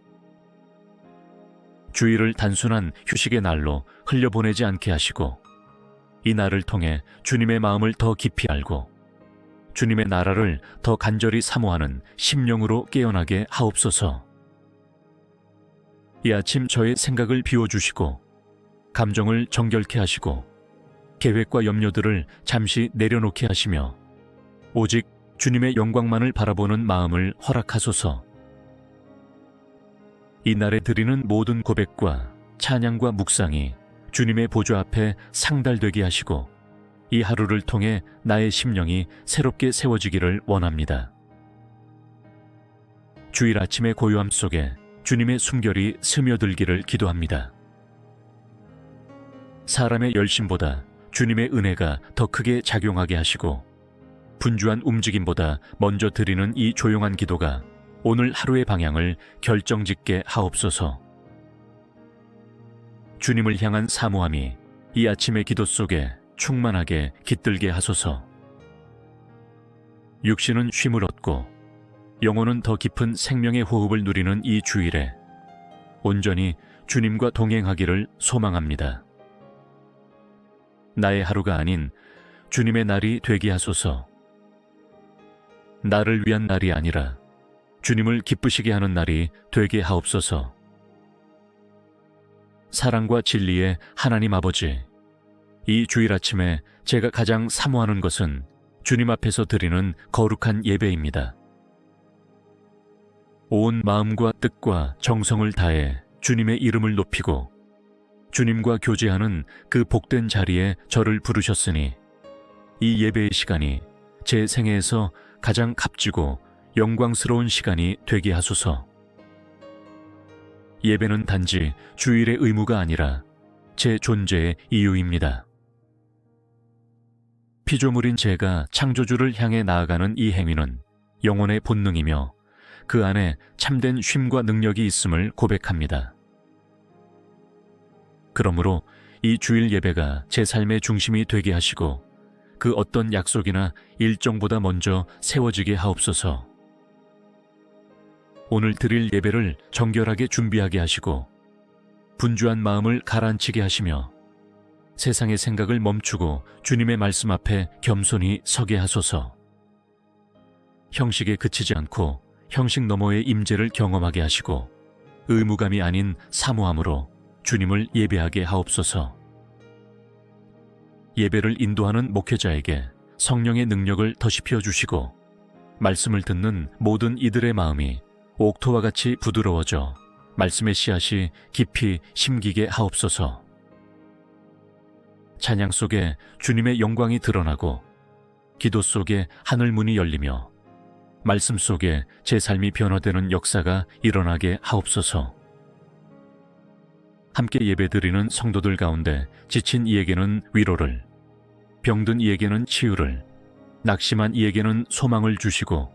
주일을 단순한 휴식의 날로 흘려보내지 않게 하시고 이 날을 통해 주님의 마음을 더 깊이 알고 주님의 나라를 더 간절히 사모하는 심령으로 깨어나게 하옵소서. 이 아침 저의 생각을 비워주시고 감정을 정결케 하시고 계획과 염려들을 잠시 내려놓게 하시며 오직 주님의 영광만을 바라보는 마음을 허락하소서. 이 날에 드리는 모든 고백과 찬양과 묵상이 주님의 보좌 앞에 상달되게 하시고 이 하루를 통해 나의 심령이 새롭게 세워지기를 원합니다. 주일 아침의 고요함 속에 주님의 숨결이 스며들기를 기도합니다. 사람의 열심보다 주님의 은혜가 더 크게 작용하게 하시고 분주한 움직임보다 먼저 드리는 이 조용한 기도가 오늘 하루의 방향을 결정짓게 하옵소서. 주님을 향한 사모함이 이 아침의 기도 속에 충만하게 깃들게 하소서. 육신은 쉼을 얻고 영혼은 더 깊은 생명의 호흡을 누리는 이 주일에 온전히 주님과 동행하기를 소망합니다. 나의 하루가 아닌 주님의 날이 되게 하소서. 나를 위한 날이 아니라 주님을 기쁘시게 하는 날이 되게 하옵소서. 사랑과 진리의 하나님 아버지, 이 주일 아침에 제가 가장 사모하는 것은 주님 앞에서 드리는 거룩한 예배입니다. 온 마음과 뜻과 정성을 다해 주님의 이름을 높이고 주님과 교제하는 그 복된 자리에 저를 부르셨으니 이 예배의 시간이 제 생애에서 가장 값지고 영광스러운 시간이 되게 하소서. 예배는 단지 주일의 의무가 아니라 제 존재의 이유입니다. 피조물인 제가 창조주를 향해 나아가는 이 행위는 영혼의 본능이며 그 안에 참된 쉼과 능력이 있음을 고백합니다. 그러므로 이 주일 예배가 제 삶의 중심이 되게 하시고 그 어떤 약속이나 일정보다 먼저 세워지게 하옵소서. 오늘 드릴 예배를 정결하게 준비하게 하시고 분주한 마음을 가라앉히게 하시며 세상의 생각을 멈추고 주님의 말씀 앞에 겸손히 서게 하소서. 형식에 그치지 않고 형식 너머의 임재를 경험하게 하시고 의무감이 아닌 사모함으로 주님을 예배하게 하옵소서. 예배를 인도하는 목회자에게 성령의 능력을 더시펴 주시고 말씀을 듣는 모든 이들의 마음이 옥토와 같이 부드러워져 말씀의 씨앗이 깊이 심기게 하옵소서. 찬양 속에 주님의 영광이 드러나고 기도 속에 하늘 문이 열리며 말씀 속에 제 삶이 변화되는 역사가 일어나게 하옵소서. 함께 예배드리는 성도들 가운데 지친 이에게는 위로를, 병든 이에게는 치유를, 낙심한 이에게는 소망을 주시고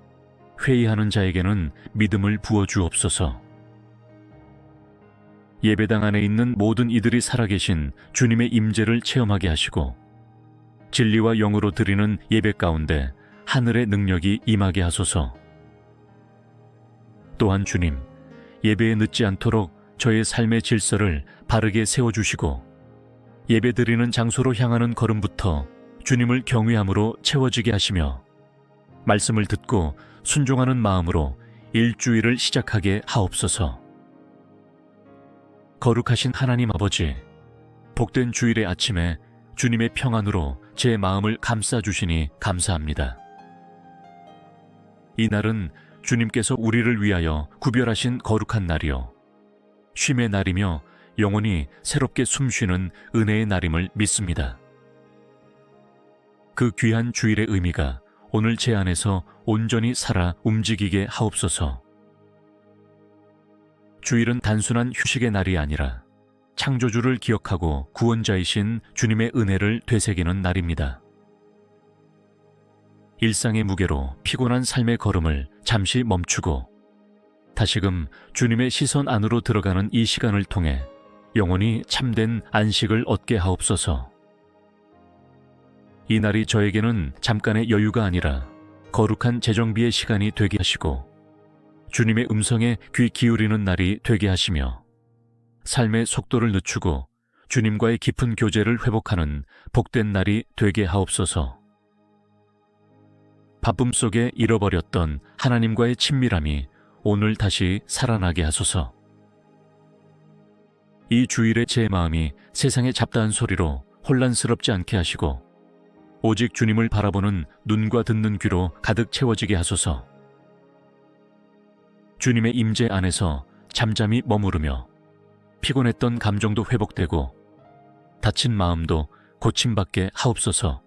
회의하는 자에게는 믿음을 부어주옵소서. 예배당 안에 있는 모든 이들이 살아계신 주님의 임재를 체험하게 하시고 진리와 영으로 드리는 예배 가운데 하늘의 능력이 임하게 하소서. 또한 주님, 예배에 늦지 않도록 저의 삶의 질서를 바르게 세워주시고 예배드리는 장소로 향하는 걸음부터 주님을 경외함으로 채워지게 하시며 말씀을 듣고 순종하는 마음으로 일주일을 시작하게 하옵소서. 거룩하신 하나님 아버지, 복된 주일의 아침에 주님의 평안으로 제 마음을 감싸주시니 감사합니다. 이 날은 주님께서 우리를 위하여 구별하신 거룩한 날이요 쉼의 날이며 영원히 새롭게 숨쉬는 은혜의 날임을 믿습니다. 그 귀한 주일의 의미가 오늘 제 안에서 온전히 살아 움직이게 하옵소서. 주일은 단순한 휴식의 날이 아니라 창조주를 기억하고 구원자이신 주님의 은혜를 되새기는 날입니다. 일상의 무게로 피곤한 삶의 걸음을 잠시 멈추고 다시금 주님의 시선 안으로 들어가는 이 시간을 통해 영원히 참된 안식을 얻게 하옵소서. 이 날이 저에게는 잠깐의 여유가 아니라 거룩한 재정비의 시간이 되게 하시고 주님의 음성에 귀 기울이는 날이 되게 하시며 삶의 속도를 늦추고 주님과의 깊은 교제를 회복하는 복된 날이 되게 하옵소서. 바쁨 속에 잃어버렸던 하나님과의 친밀함이 오늘 다시 살아나게 하소서. 이 주일에 제 마음이 세상의 잡다한 소리로 혼란스럽지 않게 하시고 오직 주님을 바라보는 눈과 듣는 귀로 가득 채워지게 하소서. 주님의 임재 안에서 잠잠히 머무르며 피곤했던 감정도 회복되고 다친 마음도 고침받게 하옵소서.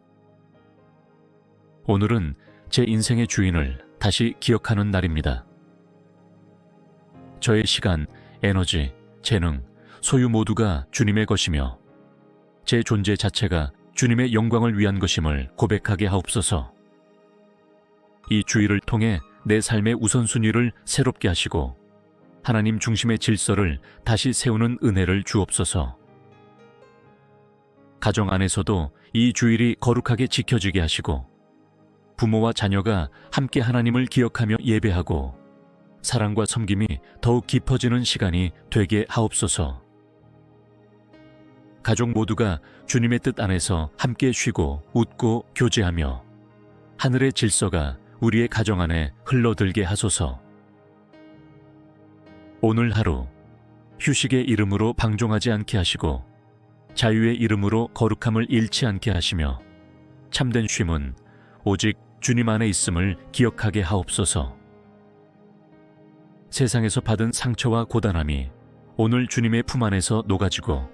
오늘은 제 인생의 주인을 다시 기억하는 날입니다. 저의 시간, 에너지, 재능, 소유 모두가 주님의 것이며 제 존재 자체가 주님의 영광을 위한 것임을 고백하게 하옵소서. 이 주일을 통해 내 삶의 우선순위를 새롭게 하시고 하나님 중심의 질서를 다시 세우는 은혜를 주옵소서. 가정 안에서도 이 주일이 거룩하게 지켜지게 하시고 부모와 자녀가 함께 하나님을 기억하며 예배하고 사랑과 섬김이 더욱 깊어지는 시간이 되게 하옵소서. 가족 모두가 주님의 뜻 안에서 함께 쉬고 웃고 교제하며 하늘의 질서가 우리의 가정 안에 흘러들게 하소서. 오늘 하루 휴식의 이름으로 방종하지 않게 하시고 자유의 이름으로 거룩함을 잃지 않게 하시며 참된 쉼은 오직 주님 안에 있음을 기억하게 하옵소서. 세상에서 받은 상처와 고단함이 오늘 주님의 품 안에서 녹아지고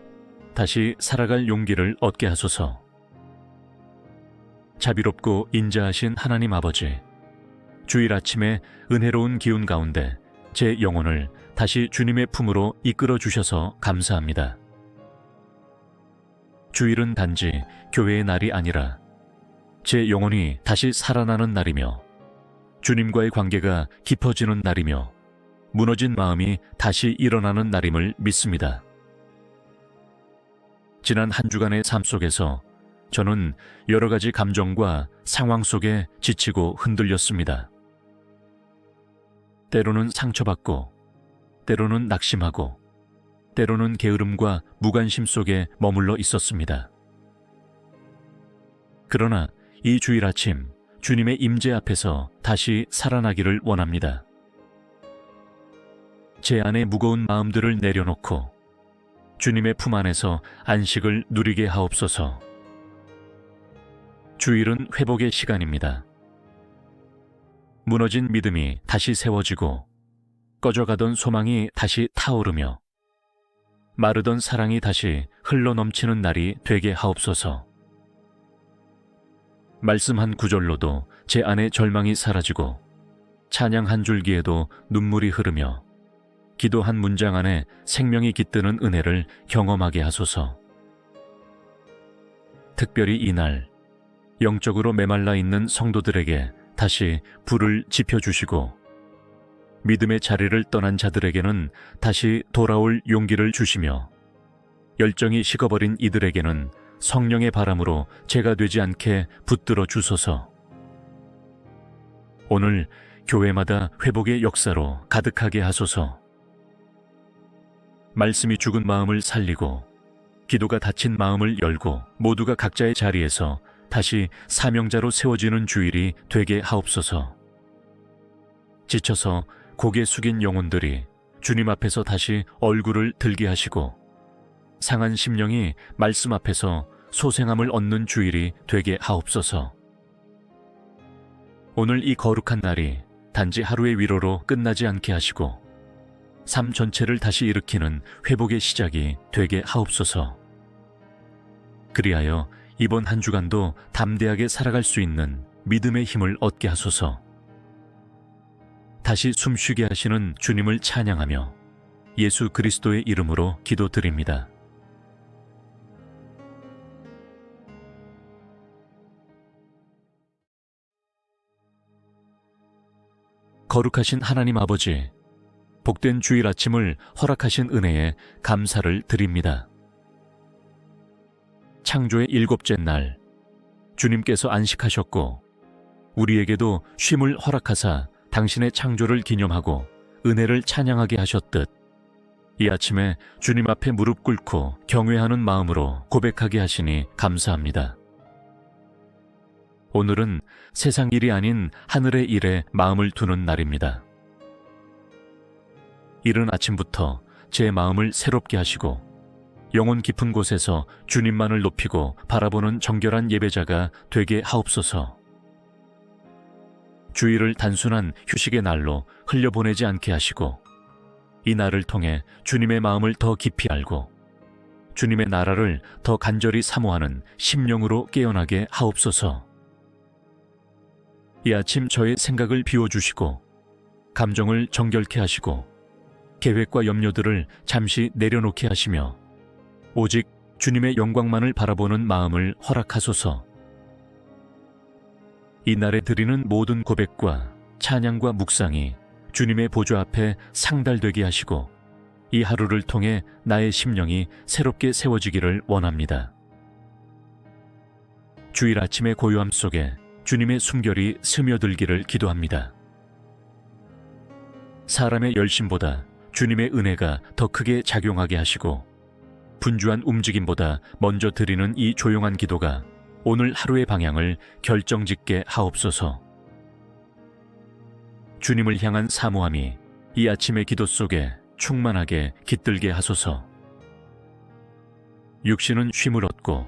다시 살아갈 용기를 얻게 하소서. 자비롭고 인자하신 하나님 아버지, 주일 아침에 은혜로운 기운 가운데 제 영혼을 다시 주님의 품으로 이끌어 주셔서 감사합니다. 주일은 단지 교회의 날이 아니라 제 영혼이 다시 살아나는 날이며 주님과의 관계가 깊어지는 날이며 무너진 마음이 다시 일어나는 날임을 믿습니다. 지난 한 주간의 삶 속에서 저는 여러 가지 감정과 상황 속에 지치고 흔들렸습니다. 때로는 상처받고, 때로는 낙심하고, 때로는 게으름과 무관심 속에 머물러 있었습니다. 그러나 이 주일 아침 주님의 임재 앞에서 다시 살아나기를 원합니다. 제 안의 무거운 마음들을 내려놓고 주님의 품 안에서 안식을 누리게 하옵소서. 주일은 회복의 시간입니다. 무너진 믿음이 다시 세워지고 꺼져가던 소망이 다시 타오르며 마르던 사랑이 다시 흘러넘치는 날이 되게 하옵소서. 말씀 한 구절로도 제 안의 절망이 사라지고 찬양 한 줄기에도 눈물이 흐르며 기도 한 문장 안에 생명이 깃드는 은혜를 경험하게 하소서. 특별히 이날 영적으로 메말라 있는 성도들에게 다시 불을 지펴주시고 믿음의 자리를 떠난 자들에게는 다시 돌아올 용기를 주시며 열정이 식어버린 이들에게는 성령의 바람으로 죄가 되지 않게 붙들어 주소서. 오늘 교회마다 회복의 역사로 가득하게 하소서. 말씀이 죽은 마음을 살리고 기도가 닫힌 마음을 열고 모두가 각자의 자리에서 다시 사명자로 세워지는 주일이 되게 하옵소서. 지쳐서 고개 숙인 영혼들이 주님 앞에서 다시 얼굴을 들게 하시고 상한 심령이 말씀 앞에서 소생함을 얻는 주일이 되게 하옵소서. 오늘 이 거룩한 날이 단지 하루의 위로로 끝나지 않게 하시고 삶 전체를 다시 일으키는 회복의 시작이 되게 하옵소서. 그리하여 이번 한 주간도 담대하게 살아갈 수 있는 믿음의 힘을 얻게 하소서. 다시 숨쉬게 하시는 주님을 찬양하며 예수 그리스도의 이름으로 기도드립니다. 거룩하신 하나님 아버지, 복된 주일 아침을 허락하신 은혜에 감사를 드립니다. 창조의 7째 날, 주님께서 안식하셨고 우리에게도 쉼을 허락하사 당신의 창조를 기념하고 은혜를 찬양하게 하셨듯 이 아침에 주님 앞에 무릎 꿇고 경외하는 마음으로 고백하게 하시니 감사합니다. 오늘은 세상 일이 아닌 하늘의 일에 마음을 두는 날입니다. 이른 아침부터 제 마음을 새롭게 하시고 영혼 깊은 곳에서 주님만을 높이고 바라보는 정결한 예배자가 되게 하옵소서. 주일을 단순한 휴식의 날로 흘려보내지 않게 하시고 이 날을 통해 주님의 마음을 더 깊이 알고 주님의 나라를 더 간절히 사모하는 심령으로 깨어나게 하옵소서. 이 아침 저의 생각을 비워주시고 감정을 정결케 하시고 계획과 염려들을 잠시 내려놓게 하시며 오직 주님의 영광만을 바라보는 마음을 허락하소서. 이날에 드리는 모든 고백과 찬양과 묵상이 주님의 보좌 앞에 상달되게 하시고 이 하루를 통해 나의 심령이 새롭게 세워지기를 원합니다. 주일 아침의 고요함 속에 주님의 숨결이 스며들기를 기도합니다. 사람의 열심보다 주님의 은혜가 더 크게 작용하게 하시고 분주한 움직임보다 먼저 드리는 이 조용한 기도가 오늘 하루의 방향을 결정짓게 하옵소서. 주님을 향한 사모함이 이 아침의 기도 속에 충만하게 깃들게 하소서. 육신은 쉼을 얻고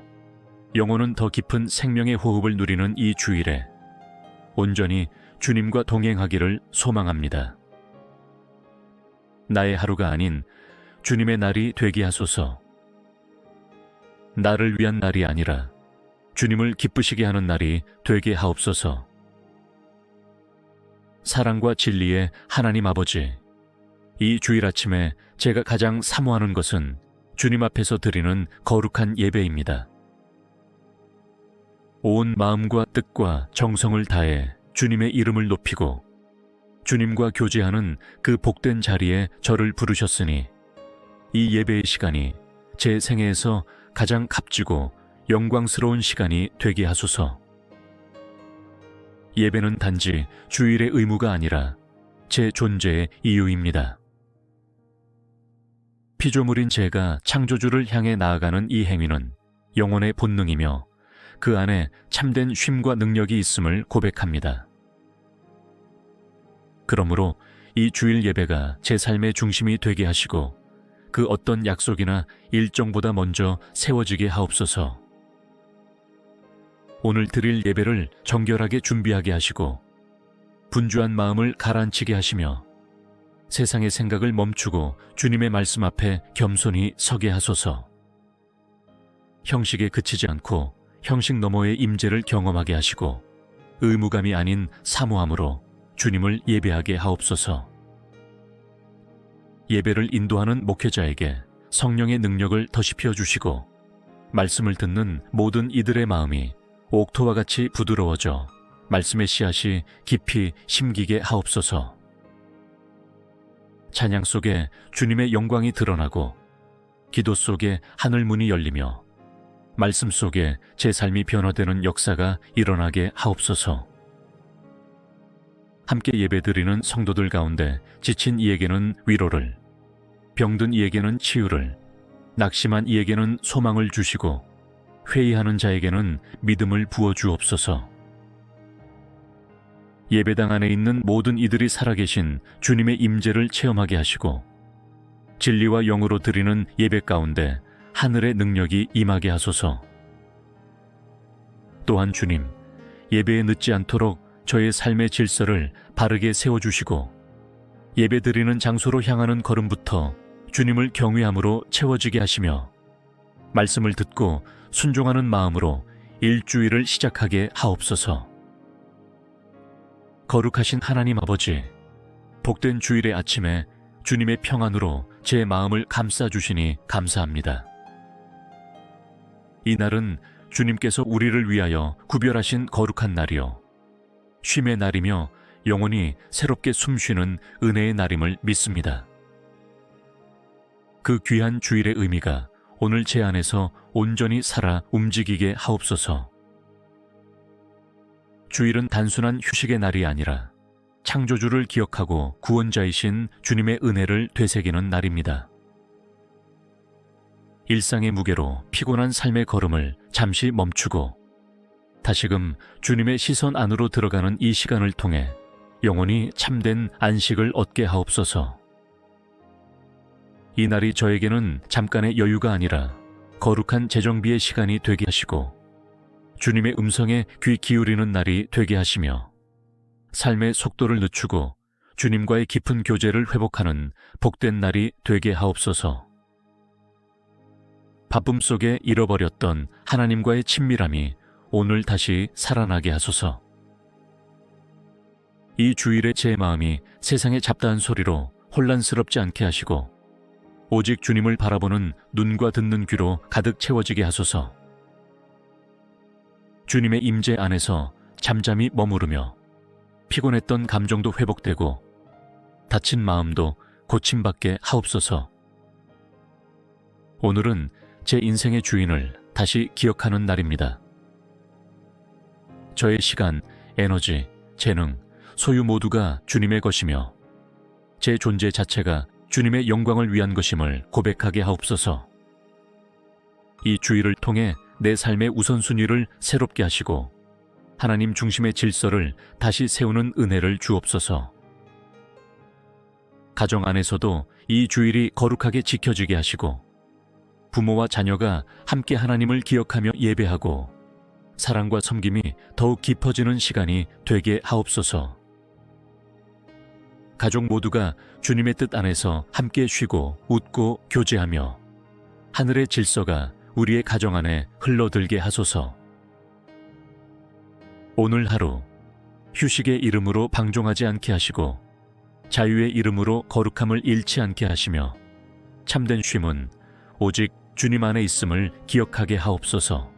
영혼은 더 깊은 생명의 호흡을 누리는 이 주일에 온전히 주님과 동행하기를 소망합니다. 나의 하루가 아닌 주님의 날이 되게 하소서. 나를 위한 날이 아니라 주님을 기쁘시게 하는 날이 되게 하옵소서. 사랑과 진리의 하나님 아버지, 이 주일 아침에 제가 가장 사모하는 것은 주님 앞에서 드리는 거룩한 예배입니다. 온 마음과 뜻과 정성을 다해 주님의 이름을 높이고 주님과 교제하는 그 복된 자리에 저를 부르셨으니 이 예배의 시간이 제 생애에서 가장 값지고 영광스러운 시간이 되게 하소서. 예배는 단지 주일의 의무가 아니라 제 존재의 이유입니다. 피조물인 제가 창조주를 향해 나아가는 이 행위는 영혼의 본능이며 그 안에 참된 쉼과 능력이 있음을 고백합니다. 그러므로 이 주일 예배가 제 삶의 중심이 되게 하시고 그 어떤 약속이나 일정보다 먼저 세워지게 하옵소서. 오늘 드릴 예배를 정결하게 준비하게 하시고 분주한 마음을 가라앉히게 하시며 세상의 생각을 멈추고 주님의 말씀 앞에 겸손히 서게 하소서. 형식에 그치지 않고 형식 너머의 임재를 경험하게 하시고 의무감이 아닌 사모함으로 주님을 예배하게 하옵소서. 예배를 인도하는 목회자에게 성령의 능력을 더시피어 주시고 말씀을 듣는 모든 이들의 마음이 옥토와 같이 부드러워져 말씀의 씨앗이 깊이 심기게 하옵소서. 찬양 속에 주님의 영광이 드러나고 기도 속에 하늘 문이 열리며 말씀 속에 제 삶이 변화되는 역사가 일어나게 하옵소서. 함께 예배드리는 성도들 가운데 지친 이에게는 위로를, 병든 이에게는 치유를, 낙심한 이에게는 소망을 주시고 회의하는 자에게는 믿음을 부어주옵소서. 예배당 안에 있는 모든 이들이 살아계신 주님의 임재를 체험하게 하시고 진리와 영으로 드리는 예배 가운데 하늘의 능력이 임하게 하소서. 또한 주님, 예배에 늦지 않도록 저의 삶의 질서를 바르게 세워주시고 예배드리는 장소로 향하는 걸음부터 주님을 경외함으로 채워지게 하시며 말씀을 듣고 순종하는 마음으로 일주일을 시작하게 하옵소서. 거룩하신 하나님 아버지, 복된 주일의 아침에 주님의 평안으로 제 마음을 감싸주시니 감사합니다. 이 날은 주님께서 우리를 위하여 구별하신 거룩한 날이요 쉼의 날이며 영원히 새롭게 숨쉬는 은혜의 날임을 믿습니다. 그 귀한 주일의 의미가 오늘 제 안에서 온전히 살아 움직이게 하옵소서. 주일은 단순한 휴식의 날이 아니라 창조주를 기억하고 구원자이신 주님의 은혜를 되새기는 날입니다. 일상의 무게로 피곤한 삶의 걸음을 잠시 멈추고 다시금 주님의 시선 안으로 들어가는 이 시간을 통해 영원히 참된 안식을 얻게 하옵소서. 이 날이 저에게는 잠깐의 여유가 아니라 거룩한 재정비의 시간이 되게 하시고 주님의 음성에 귀 기울이는 날이 되게 하시며 삶의 속도를 늦추고 주님과의 깊은 교제를 회복하는 복된 날이 되게 하옵소서. 바쁨 속에 잃어버렸던 하나님과의 친밀함이 오늘 다시 살아나게 하소서. 이 주일에 제 마음이 세상의 잡다한 소리로 혼란스럽지 않게 하시고 오직 주님을 바라보는 눈과 듣는 귀로 가득 채워지게 하소서. 주님의 임재 안에서 잠잠히 머무르며 피곤했던 감정도 회복되고 다친 마음도 고침받게 하옵소서. 오늘은 제 인생의 주인을 다시 기억하는 날입니다. 저의 시간, 에너지, 재능, 소유 모두가 주님의 것이며 제 존재 자체가 주님의 영광을 위한 것임을 고백하게 하옵소서. 이 주일을 통해 내 삶의 우선순위를 새롭게 하시고 하나님 중심의 질서를 다시 세우는 은혜를 주옵소서. 가정 안에서도 이 주일이 거룩하게 지켜지게 하시고 부모와 자녀가 함께 하나님을 기억하며 예배하고 사랑과 섬김이 더욱 깊어지는 시간이 되게 하옵소서. 가족 모두가 주님의 뜻 안에서 함께 쉬고 웃고 교제하며 하늘의 질서가 우리의 가정 안에 흘러들게 하소서. 오늘 하루 휴식의 이름으로 방종하지 않게 하시고 자유의 이름으로 거룩함을 잃지 않게 하시며 참된 쉼은 오직 주님 안에 있음을 기억하게 하옵소서.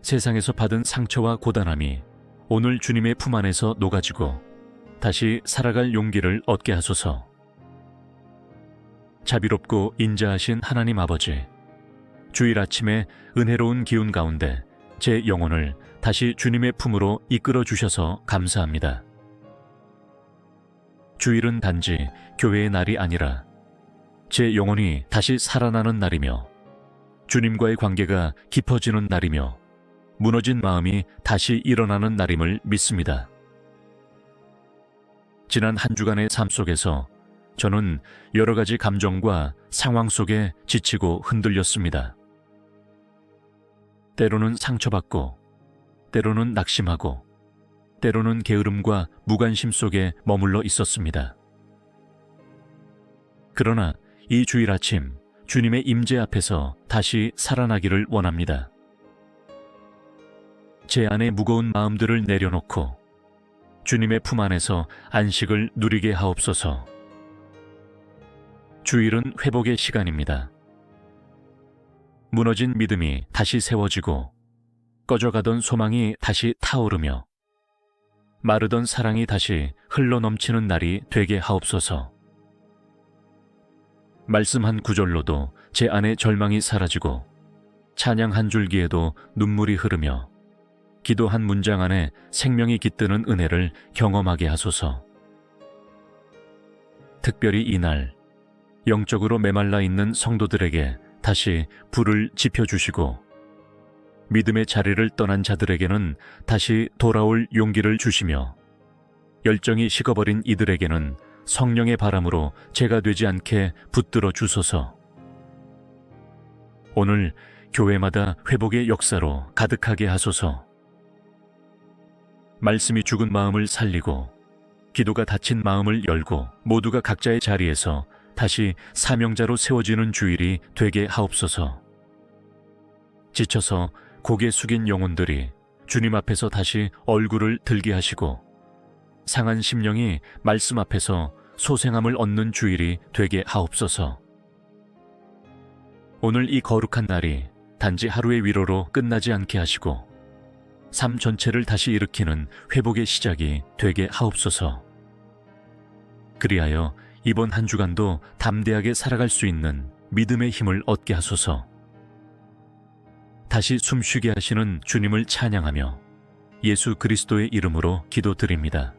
세상에서 받은 상처와 고단함이 오늘 주님의 품 안에서 녹아지고 다시 살아갈 용기를 얻게 하소서. 자비롭고 인자하신 하나님 아버지, 주일 아침에 은혜로운 기운 가운데 제 영혼을 다시 주님의 품으로 이끌어 주셔서 감사합니다. 주일은 단지 교회의 날이 아니라 제 영혼이 다시 살아나는 날이며 주님과의 관계가 깊어지는 날이며 무너진 마음이 다시 일어나는 날임을 믿습니다. 지난 한 주간의 삶 속에서 저는 여러 가지 감정과 상황 속에 지치고 흔들렸습니다. 때로는 상처받고, 때로는 낙심하고, 때로는 게으름과 무관심 속에 머물러 있었습니다. 그러나 이 주일 아침 주님의 임재 앞에서 다시 살아나기를 원합니다. 제 안의 무거운 마음들을 내려놓고 주님의 품 안에서 안식을 누리게 하옵소서. 주일은 회복의 시간입니다. 무너진 믿음이 다시 세워지고 꺼져가던 소망이 다시 타오르며 마르던 사랑이 다시 흘러넘치는 날이 되게 하옵소서. 말씀 한 구절로도 제 안의 절망이 사라지고 찬양 한 줄기에도 눈물이 흐르며 기도 한 문장 안에 생명이 깃드는 은혜를 경험하게 하소서. 특별히 이날 영적으로 메말라 있는 성도들에게 다시 불을 지펴주시고 믿음의 자리를 떠난 자들에게는 다시 돌아올 용기를 주시며 열정이 식어버린 이들에게는 성령의 바람으로 죄가 되지 않게 붙들어 주소서. 오늘 교회마다 회복의 역사로 가득하게 하소서. 말씀이 죽은 마음을 살리고 기도가 닫힌 마음을 열고 모두가 각자의 자리에서 다시 사명자로 세워지는 주일이 되게 하옵소서. 지쳐서 고개 숙인 영혼들이 주님 앞에서 다시 얼굴을 들게 하시고 상한 심령이 말씀 앞에서 소생함을 얻는 주일이 되게 하옵소서. 오늘 이 거룩한 날이 단지 하루의 위로로 끝나지 않게 하시고 삶 전체를 다시 일으키는 회복의 시작이 되게 하옵소서. 그리하여 이번 한 주간도 담대하게 살아갈 수 있는 믿음의 힘을 얻게 하소서. 다시 숨쉬게 하시는 주님을 찬양하며 예수 그리스도의 이름으로 기도드립니다.